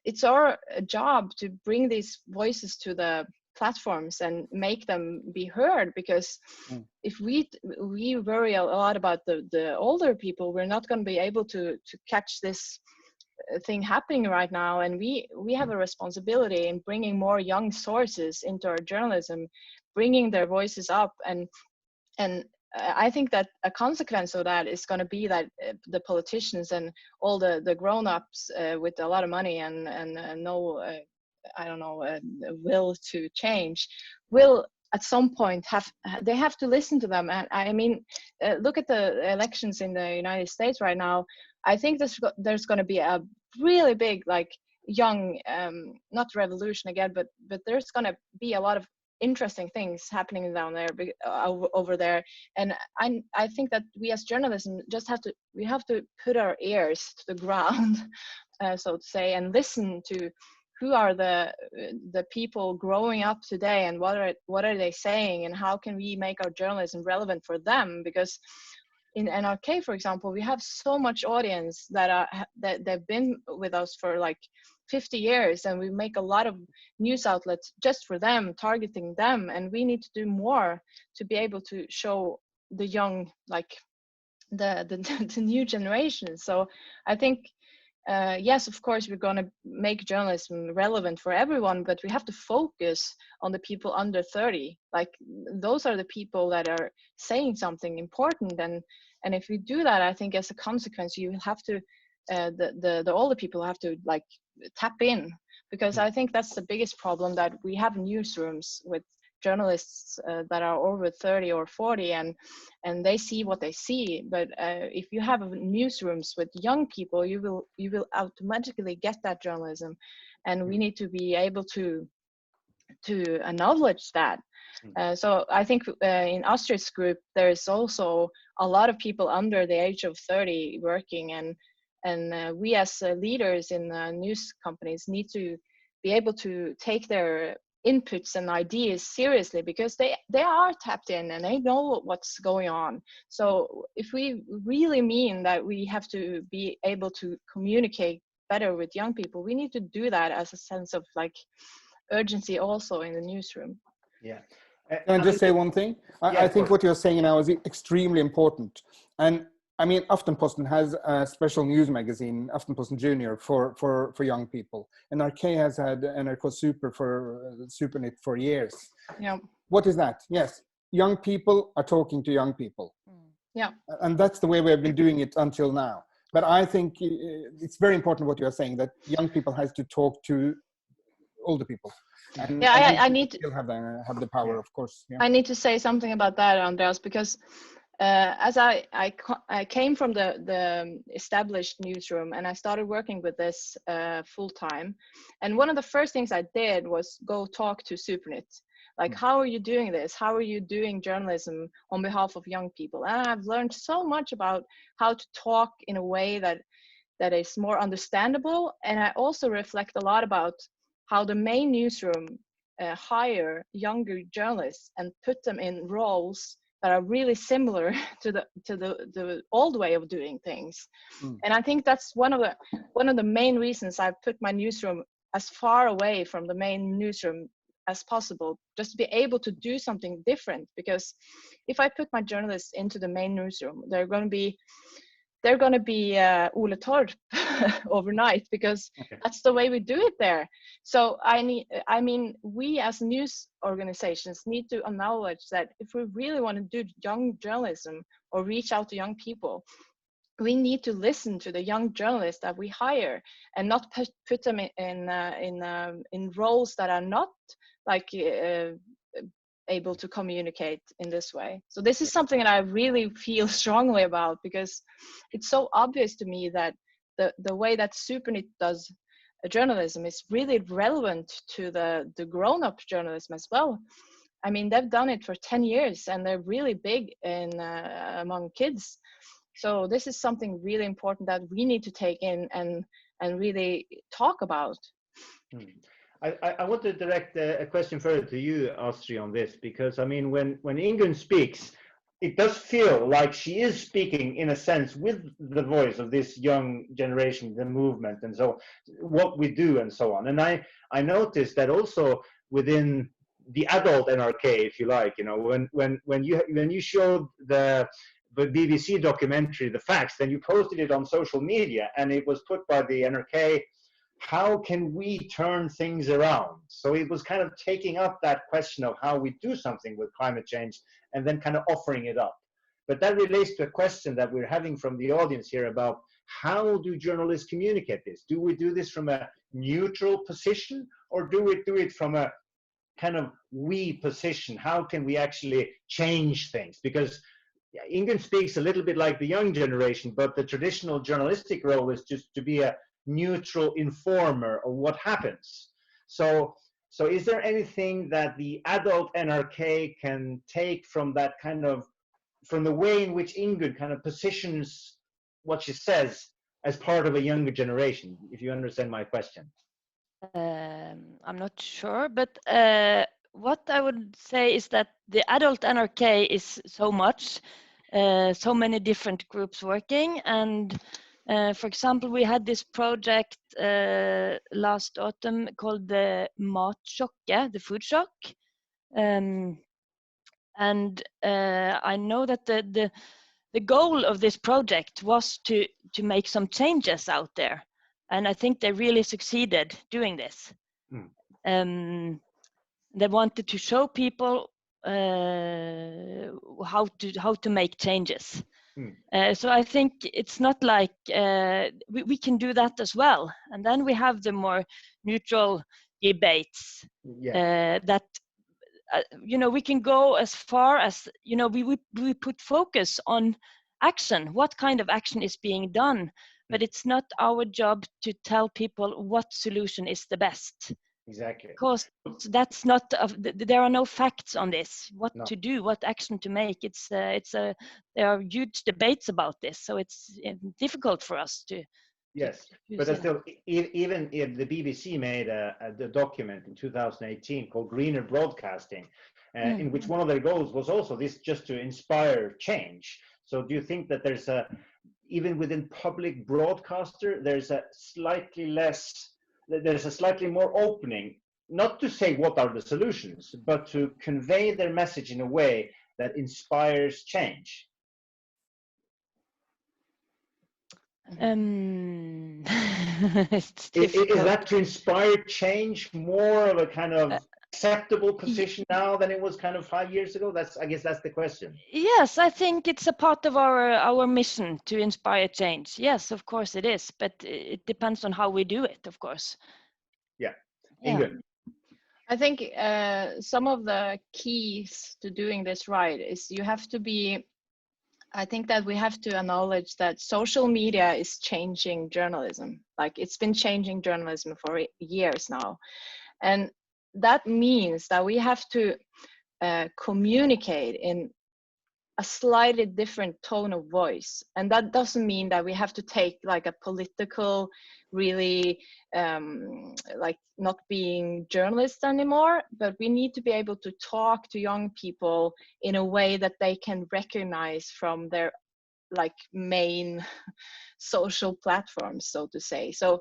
it's our job to bring these voices to the platforms and make them be heard. Because if we worry a lot about the older people, we're not going to be able to catch this thing happening right now. And we have a responsibility in bringing more young sources into our journalism, bringing their voices up. And I think that a consequence of that is going to be that the politicians and all the grown-ups with a lot of money and no I don't know will to change will at some point have to listen to them. And I mean, look at the elections in the United States right now. I think there's going to be a really big young not revolution again, but there's going to be a lot of interesting things happening down there over there. And I think that we as journalism just have to put our ears to the ground so to say, and listen to who are the people growing up today, and what are they saying, and how can we make our journalism relevant for them. Because in NRK, for example, we have so much audience that they've been with us for 50 years, and we make a lot of news outlets just for them, targeting them. And we need to do more to be able to show the young, the new generation. So I think yes, of course, we're going to make journalism relevant for everyone, but we have to focus on the people under 30. Those are the people that are saying something important. And if we do that, I think as a consequence, you have to the older people have to tap in. Because I think that's the biggest problem, that we have newsrooms with journalists that are over 30 or 40, and they see what they see. But if you have newsrooms with young people, you will automatically get that journalism, and we need to be able to acknowledge that. So I think in Astrid's group there is also a lot of people under the age of 30 working, and we as leaders in news companies need to be able to take their inputs and ideas seriously, because they are tapped in and they know what's going on. So if we really mean that we have to be able to communicate better with young people, we need to do that as a sense of urgency also in the newsroom. Yeah. Can I just say one thing? I think what you're saying now is extremely important. And I mean, Aftenposten has a special news magazine, Aftenposten Junior, for young people. And NRK has had NRK Super for Supernytt for years. Yeah. What is that? Yes, young people are talking to young people. Yeah. And that's the way we have been doing it until now. But I think it's very important what you're saying, that young people has to talk to older people. And, yeah, I need to still have the power, of course. Yeah. I need to say something about that, Andreas, because as I came from the established newsroom, and I started working with this full time. And one of the first things I did was go talk to Supernytt. How are you doing this? How are you doing journalism on behalf of young people? And I've learned so much about how to talk in a way that is more understandable. And I also reflect a lot about how the main newsroom hire younger journalists and put them in roles that are really similar to the old way of doing things. And I think that's one of the main reasons I've put my newsroom as far away from the main newsroom as possible, just to be able to do something different. Because if I put my journalists into the main newsroom, they're going to be Ole Torp overnight, because that's the way we do it there. So we as news organizations need to acknowledge that if we really want to do young journalism or reach out to young people, we need to listen to the young journalists that we hire, and not put them in roles that are not like able to communicate in this way. So this is something that I really feel strongly about, because it's so obvious to me that the way that Supernytt does journalism is really relevant to the grown-up journalism as well. I mean, they've done it for 10 years and they're really big in among kids. So this is something really important that we need to take in and really talk about. I want to direct a question further to you, Astrid, on this, because I mean, when Ingunn speaks, it does feel like she is speaking in a sense with the voice of this young generation, the movement, and so what we do and so on. And I noticed that also within the adult NRK, if you like, you know, when you showed the BBC documentary, The Facts, then you posted it on social media, and it was put by the NRK, how can we turn things around? So it was kind of taking up that question of how we do something with climate change and then kind of offering it up. But that relates to a question that we're having from the audience here about how do journalists communicate this? Do we do this from a neutral position, or do we do it from a kind of we position? How can we actually change things? Because Ingunn speaks a little bit like the young generation, but the traditional journalistic role is just to be a neutral informer of what happens. So is there anything that the adult NRK can take from that kind of, from the way in which Ingunn kind of positions what she says as part of a younger generation, if you understand my question? I'm not sure, but what I would say is that the adult NRK is so much, so many different groups working. And for example, we had this project last autumn called the Matsjokket, the food shock. And I know that the goal of this project was to make some changes out there. And I think they really succeeded doing this. They wanted to show people how to make changes. So I think it's not like we can do that as well. And then we have the more neutral debates that you know, we can go as far as, you know, we put focus on action. What kind of action is being done? But it's not our job to tell people what solution is the best. Exactly. Because that's not, there are no facts on this, what to do, what action to make. There are huge debates about this. So it's difficult for us to. Yes, but still, even if the BBC made a document in 2018 called Greener Broadcasting, in which one of their goals was also this, just to inspire change. So do you think that there's even within public broadcaster, there's a slightly more opening, not to say what are the solutions, but to convey their message in a way that inspires change? It's is that to inspire change more of a kind of acceptable position now than it was kind of 5 years ago? I guess that's the question. Yes, I think it's a part of our mission to inspire change. Yes, of course it is, but it depends on how we do it, of course. Yeah. Ingunn. I think some of the keys to doing this right is I think that we have to acknowledge that social media is changing journalism. Like, it's been changing journalism for years now. And that means that we have to communicate in a slightly different tone of voice. And that doesn't mean that we have to take like a political really like not being journalists anymore, but we need to be able to talk to young people in a way that they can recognize from their like main social platforms, so to say. So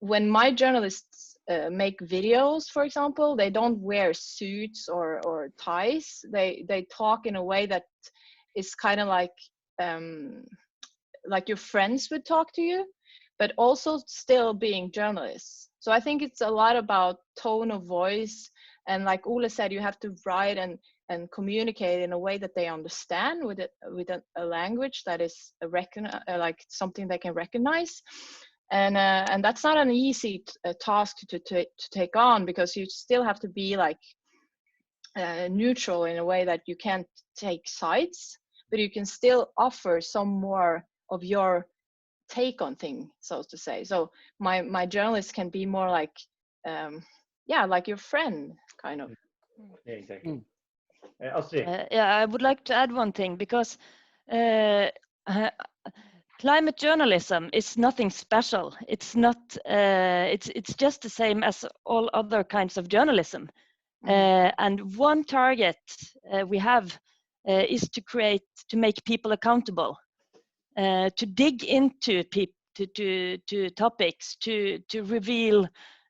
when my journalists make videos, for example, they don't wear suits or ties. They talk in a way that is kind of like your friends would talk to you, but also still being journalists. So I think it's a lot about tone of voice, and like Ole said, you have to write and communicate in a way that they understand, with a language that is like something they can recognize. And that's not an easy task to take on, because you still have to be like neutral in a way that you can't take sides, but you can still offer some more of your take on things, so to say. So my journalists can be more like like your friend, kind of. Yeah, exactly. Astrid. Yeah, I would like to add one thing, because climate journalism is nothing special. It's not. It's just the same as all other kinds of journalism. And one target we have is to make people accountable, to dig into to topics, to reveal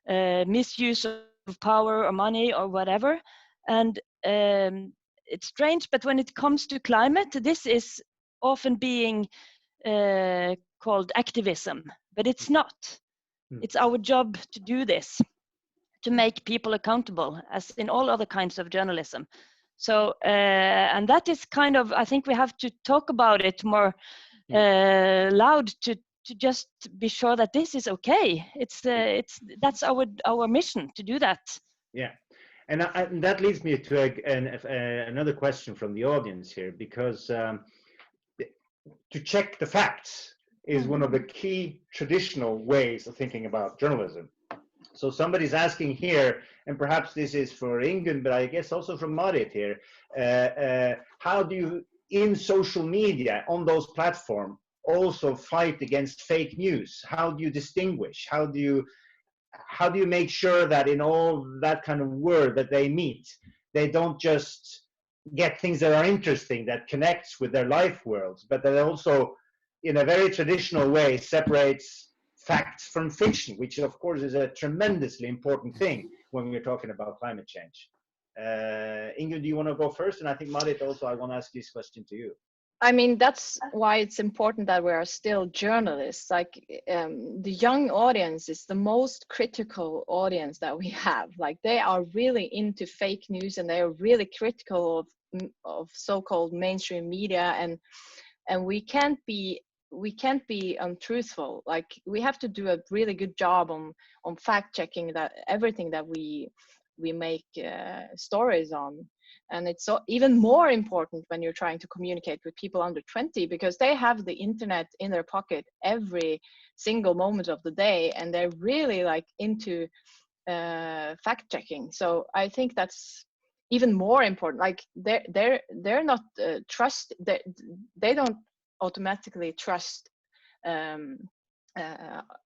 misuse of power or money or whatever. And it's strange, but when it comes to climate, this is often being called activism, but it's not. It's our job to do this, to make people accountable, as in all other kinds of journalism. So and that is kind of, I think we have to talk about it more loud, to just be sure that this is okay. That's our mission, to do that. Yeah, and that leads me to another question from the audience here, because to check the facts is one of the key traditional ways of thinking about journalism. So somebody's asking here, and perhaps this is for Ingunn, but I guess also from Marit here, how do you, in social media, on those platforms, also fight against fake news? How do you distinguish? How do you make sure that in all that kind of world that they meet, they don't just get things that are interesting, that connects with their life worlds, but that also, in a very traditional way, separates facts from fiction, which of course is a tremendously important thing when we're talking about climate change. Ingunn, do you want to go first? And I think Marit also, I want to ask this question to you. I mean, that's why it's important that we are still journalists. Like the young audience is the most critical audience that we have. Like they are really into fake news, and they are really critical of so-called mainstream media, and we can't be untruthful. Like we have to do a really good job on fact checking that everything that we make stories on. And it's even more important when you're trying to communicate with people under 20, because they have the internet in their pocket every single moment of the day, and they're really like into fact checking. So I think that's even more important. Like they're not they don't automatically trust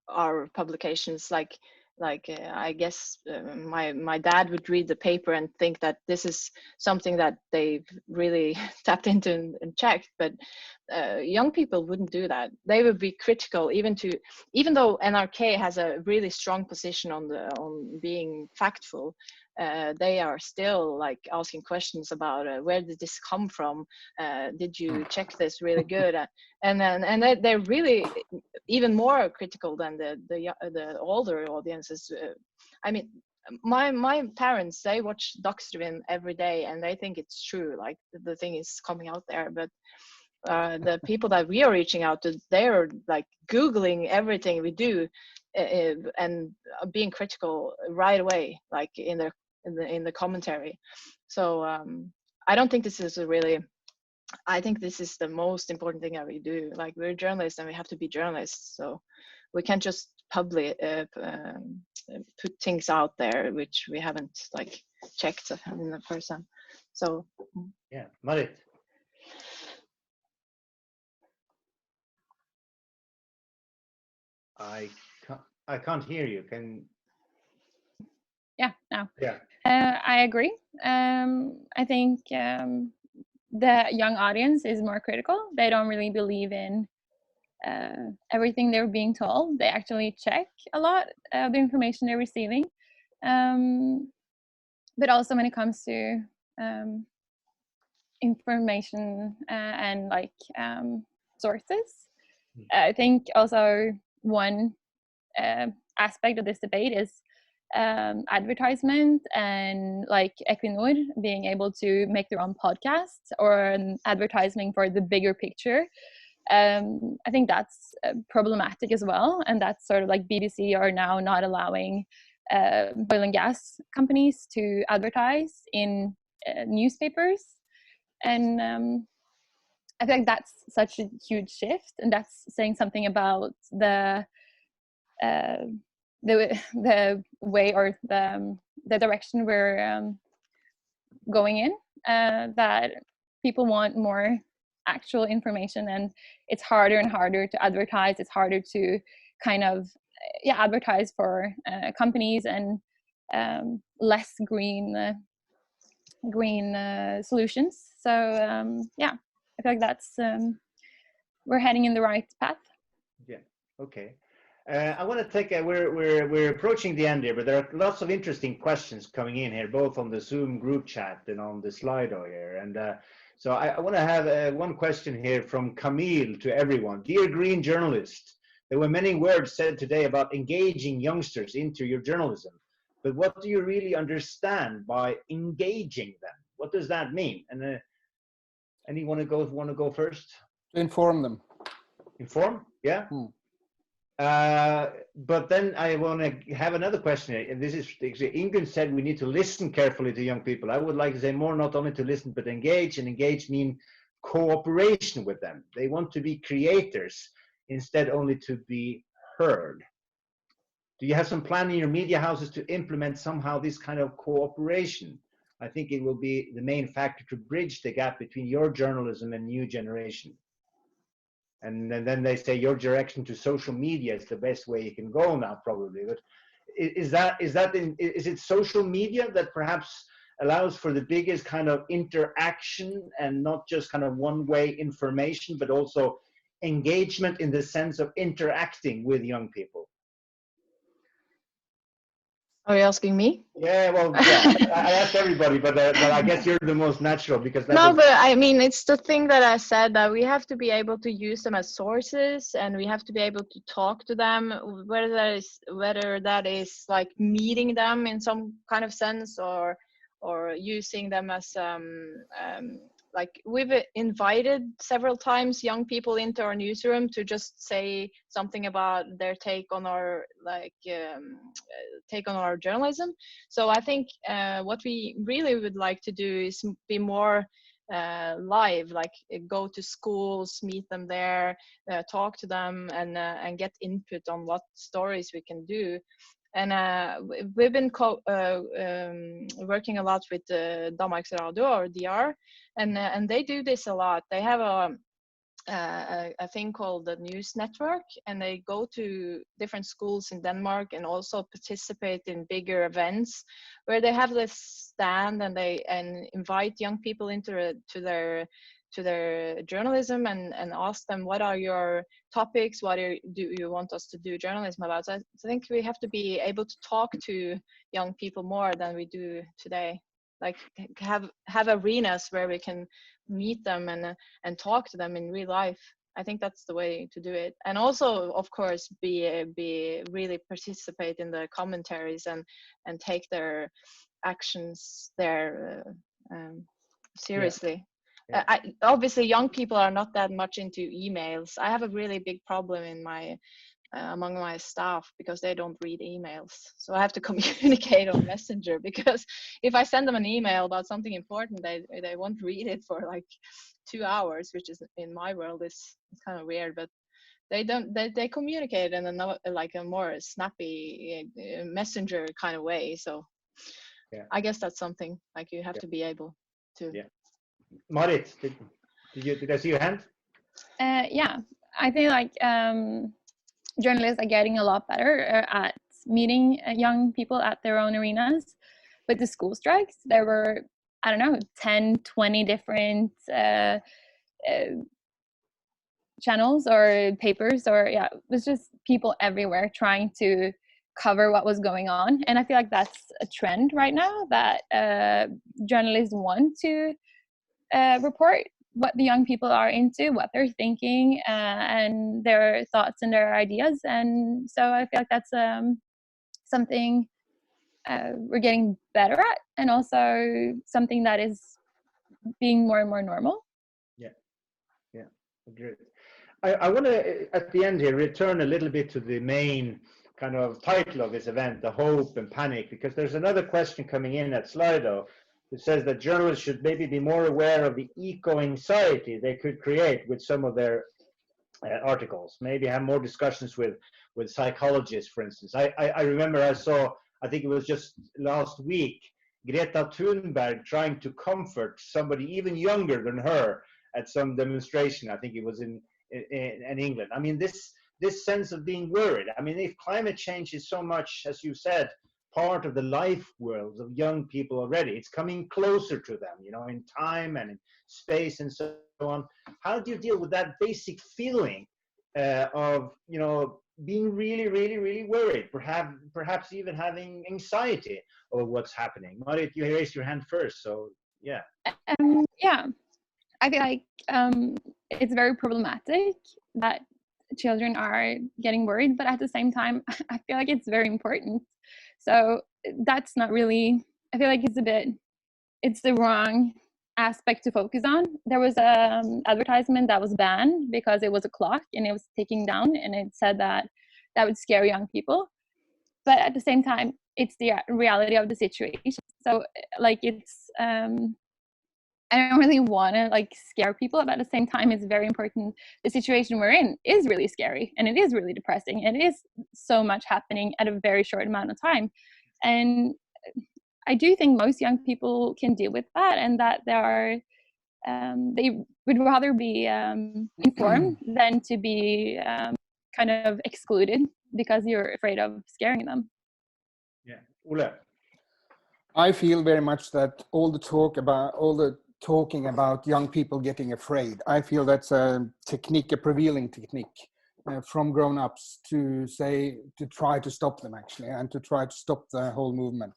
our publications. Like I guess my dad would read the paper and think that this is something that they've really tapped into and checked, but young people wouldn't do that. They would be critical, even though NRK has a really strong position on being factful. They are still like asking questions about where did this come from? Did you check this really good? And they're really even more critical than the older audiences. I mean, my parents, they watch Dagsrevyen every day, and they think it's true. Like the thing is coming out there, but the people that we are reaching out to, they're like Googling everything we do and being critical right away, like in the commentary. So I don't think this is I think this is the most important thing that we do. Like we're journalists, and we have to be journalists. So we can't just put things out there which we haven't like checked in the person. So yeah, Marit. I can't hear you. Can? Yeah, now. Yeah. I agree. I think the young audience is more critical. They don't really believe in everything they're being told. They actually check a lot of the information they're receiving. But also when it comes to information and like sources, I think also one aspect of this debate is advertisement, and like Equinor being able to make their own podcasts or advertising for the bigger picture. I think that's problematic as well, and that's sort of like BBC are now not allowing oil and gas companies to advertise in newspapers, and I think that's such a huge shift, and that's saying something about the way or the direction we're going in, that people want more actual information, and it's harder and harder to advertise. It's harder to kind of advertise for companies, and less green solutions. So yeah, I feel like that's we're heading in the right path. Yeah. Okay. I want to take we're approaching the end here, but there are lots of interesting questions coming in here, both on the Zoom group chat and on the Slido here. And so I want to have one question here from Camille to everyone. Dear Green Journalist, there were many words said today about engaging youngsters into your journalism, but what do you really understand by engaging them? What does that mean? And anyone want to go first? Inform them. Inform? Yeah. But then I want to have another question, and this is, Ingunn said we need to listen carefully to young people. I would like to say more, not only to listen, but engage, and engage mean cooperation with them. They want to be creators instead only to be heard. Do you have some plan in your media houses to implement somehow this kind of cooperation? I think it will be the main factor to bridge the gap between your journalism and new generation. And then they say your direction to social media is the best way you can go now, probably. But is it social media that perhaps allows for the biggest kind of interaction, and not just kind of one-way information, but also engagement in the sense of interacting with young people? Are you asking me? Yeah, well, yeah, I asked everybody, but I guess you're the most natural, because that No, but I mean, it's the thing that I said, that we have to be able to use them as sources, and we have to be able to talk to them, whether that is like meeting them in some kind of sense, or using them as like we've invited several times young people into our newsroom to just say something about their take on our take on our journalism. So I think what we really would like to do is be more live, like go to schools, meet them there, talk to them, and get input on what stories we can do. And we've been working a lot with Danmarks Radio, or DR, and they do this a lot. They have a thing called the News Network, and they go to different schools in Denmark and also participate in bigger events where they have this stand, and they invite young people into their journalism, and ask them, what are your topics, what do you want us to do journalism about? So I think we have to be able to talk to young people more than we do today, like have arenas where we can meet them and talk to them in real life. I think that's the way to do it. And also, of course, be really participate in the commentaries and take their actions there seriously. Yeah. Obviously, young people are not that much into emails. I have a really big problem in my among my staff, because they don't read emails. So I have to communicate on Messenger, because if I send them an email about something important, they won't read it for like 2 hours, which is in my world is kind of weird. But they communicate in a more snappy Messenger kind of way. So yeah. I guess that's something like you have to be able to. Yeah. Marit, did I see your hand? Yeah, I think like journalists are getting a lot better at meeting young people at their own arenas. With the school strikes, there were, I don't know, 10, 20 different channels or papers, or yeah, it was just people everywhere trying to cover what was going on. And I feel like that's a trend right now, that journalists want to report what the young people are into, what they're thinking, and their thoughts and their ideas. And so I feel like that's something we're getting better at, and also something that is being more and more normal. Yeah, agreed. I want to, at the end here, return a little bit to the main kind of title of this event, the hope and panic, because there's another question coming in at Slido. It says that journalists should maybe be more aware of the eco-anxiety they could create with some of their articles, maybe have more discussions with psychologists, for instance. I remember I think it was just last week, Greta Thunberg trying to comfort somebody even younger than her at some demonstration. I think it was in England. I mean, this sense of being worried. I mean, if climate change is so much, as you said, part of the life worlds of young people already, it's coming closer to them, you know, in time and in space and so on. How do you deal with that basic feeling of, you know, being really, really, really worried, perhaps even having anxiety over what's happening? Marit, you raised your hand first, so yeah. Yeah, I feel like it's very problematic that children are getting worried, but at the same time, I feel like it's very important. So that's not really, I feel like it's the wrong aspect to focus on. There was an advertisement that was banned because it was a clock and it was ticking down, and it said that would scare young people. But at the same time, it's the reality of the situation. So like it's, I don't really want to like scare people, but at the same time, it's very important. The situation we're in is really scary, and it is really depressing, and it is so much happening at a very short amount of time. And I do think most young people can deal with that, and that they would rather be informed than to be kind of excluded because you're afraid of scaring them. Yeah, Ole. I feel very much that all the talking about young people getting afraid, I feel that's a technique, a prevailing technique from grown-ups to try to stop them actually, and to try to stop the whole movement.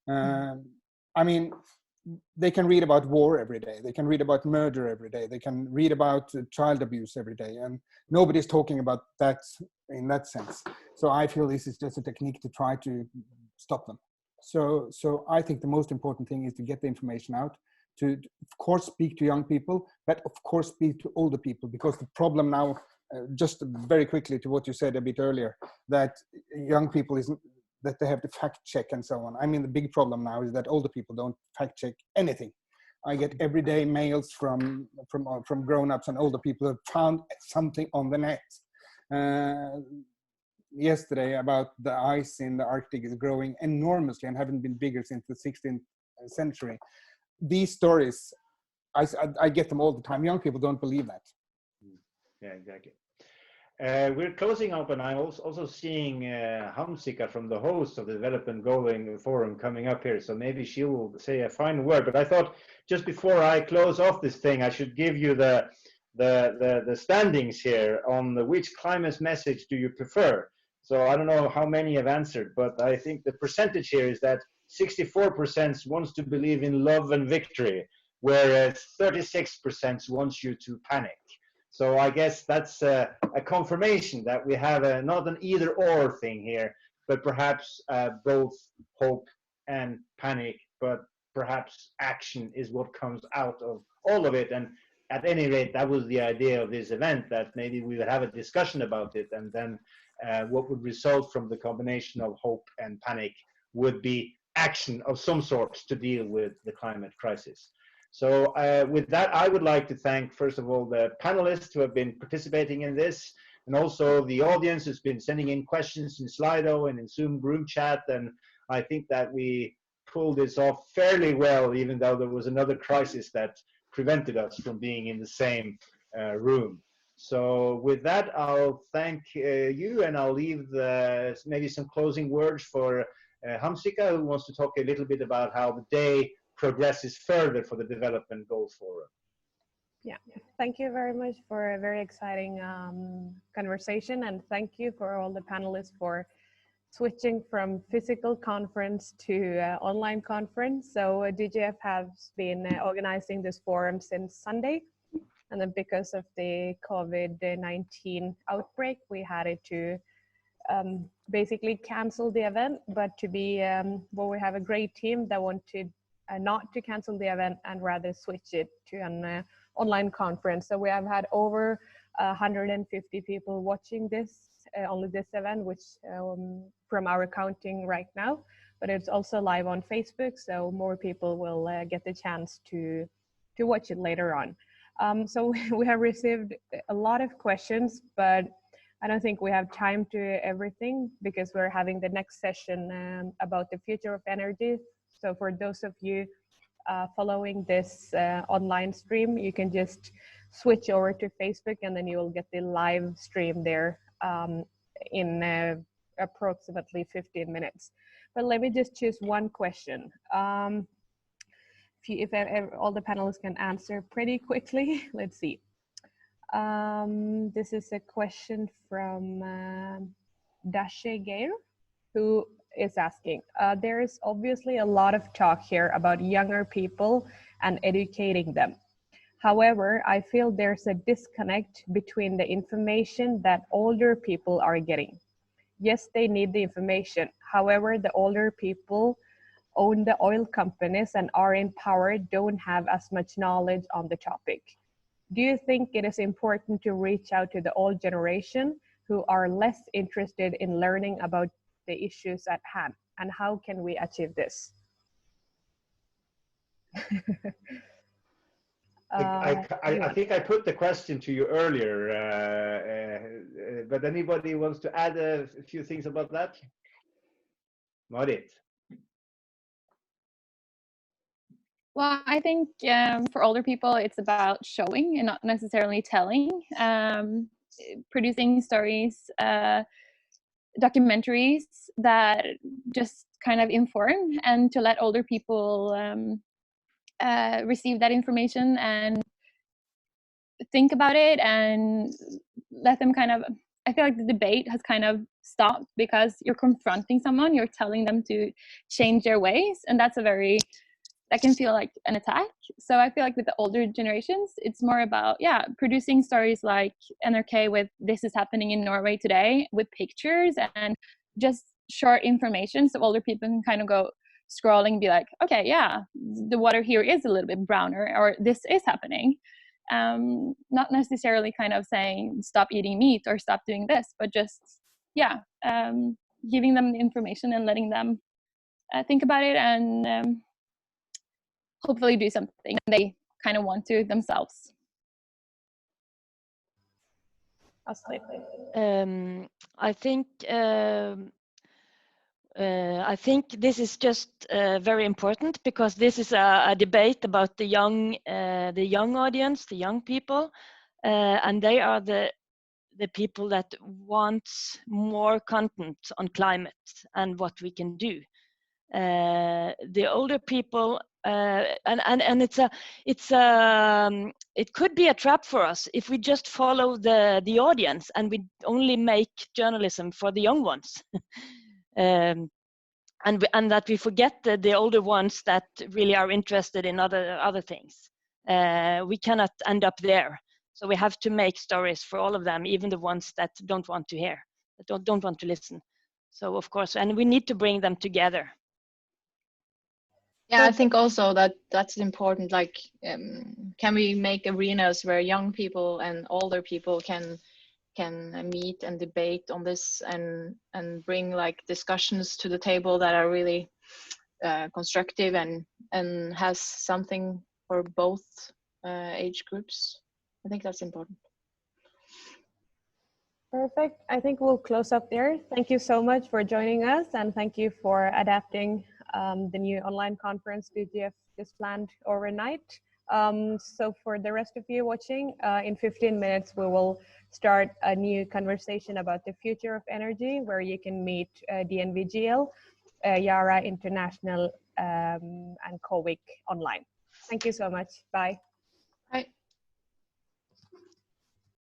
I mean, they can read about war every day, they can read about murder every day, they can read about child abuse every day, and nobody's talking about that in that sense. So I feel this is just a technique to try to stop them. So I think the most important thing is to get the information out, to of course speak to young people, but of course speak to older people, because the problem now, just very quickly to what you said a bit earlier, that young people isn't, that they have to fact check and so on. I mean, the big problem now is that older people don't fact check anything. I get everyday mails from grown-ups and older people who have found something on the net. Yesterday about the ice in the Arctic is growing enormously and haven't been bigger since the 16th century. These stories, I get them all the time. Young people don't believe that. Yeah, exactly. We're closing up, and I'm also seeing Hamsika from the host of the Development Going Forum coming up here, so maybe she will say a final word. But I thought just before I close off this thing, I should give you the standings here on which climate message do you prefer. So I don't know how many have answered, but I think the percentage here is that 64% wants to believe in love and victory, whereas 36% wants you to panic. So I guess that's a confirmation that we have not an either or thing here, but perhaps both hope and panic, but perhaps action is what comes out of all of it. And at any rate, that was the idea of this event, that maybe we would have a discussion about it, and then what would result from the combination of hope and panic would be action of some sort to deal with the climate crisis. So with that, I would like to thank, first of all, the panelists who have been participating in this, and also the audience who's been sending in questions in Slido and in Zoom group chat. And I think that we pulled this off fairly well, even though there was another crisis that prevented us from being in the same room. So with that, I'll thank you, and I'll leave maybe some closing words for Hamsika, who wants to talk a little bit about how the day progresses further for the Development Goals Forum. Yeah, thank you very much for a very exciting conversation, and thank you for all the panelists for switching from physical conference to online conference. So DGF has been organizing this forum since Sunday, and then because of the COVID-19 outbreak, we had to basically cancel the event, but to be, well, we have a great team that wanted not to cancel the event and rather switch it to an online conference. So we have had over 150 people watching this, only this event, which from our counting right now, but it's also live on Facebook, so more people will get the chance to watch it later on. So we have received a lot of questions, but I don't think we have time to everything because we're having the next session about the future of energy. So for those of you following this online stream, you can just switch over to Facebook and then you will get the live stream there in approximately 15 minutes. But let me just choose one question. If all the panelists can answer pretty quickly, let's see. This is a question from Dashe Geir, who is asking, there is obviously a lot of talk here about younger people and educating them. However, I feel there's a disconnect between the information that older people are getting. Yes, they need the information. However, the older people own the oil companies and are in power don't have as much knowledge on the topic. Do you think it is important to reach out to the old generation who are less interested in learning about the issues at hand? And how can we achieve this? I think I put the question to you earlier, but anybody wants to add a few things about that? Marit. Well, I think for older people, it's about showing and not necessarily telling. Producing stories, documentaries that just kind of inform, and to let older people receive that information and think about it and let them kind of, I feel like the debate has kind of stopped because you're confronting someone, you're telling them to change their ways, and that's that can feel like an attack. So I feel like with the older generations, it's more about, yeah, producing stories like NRK with this is happening in Norway today with pictures and just short information so older people can kind of go scrolling and be like, okay, yeah, the water here is a little bit browner, or this is happening. Not necessarily kind of saying stop eating meat or stop doing this, but just, yeah, giving them the information and letting them think about it and hopefully do something they kind of want to themselves. I think this is just very important because this is a debate about the young audience, the young people, and they are the people that want more content on climate and what we can do. The older people, and it could be a trap for us if we just follow the audience and we only make journalism for the young ones. And that we forget the older ones that really are interested in other things. We cannot end up there. So we have to make stories for all of them, even the ones that don't want to hear, that don't want to listen. So of course, and we need to bring them together. Yeah, I think also that's important. Like, can we make arenas where young people and older people can meet and debate on this and bring like discussions to the table that are really constructive and has something for both age groups. I think that's important. Perfect. I think we'll close up there. Thank you so much for joining us, and thank you for adapting the new online conference DGF just planned overnight. So for the rest of you watching, in 15 minutes, we will start a new conversation about the future of energy, where you can meet DNVGL, Yara International, and COWIC online. Thank you so much. Bye.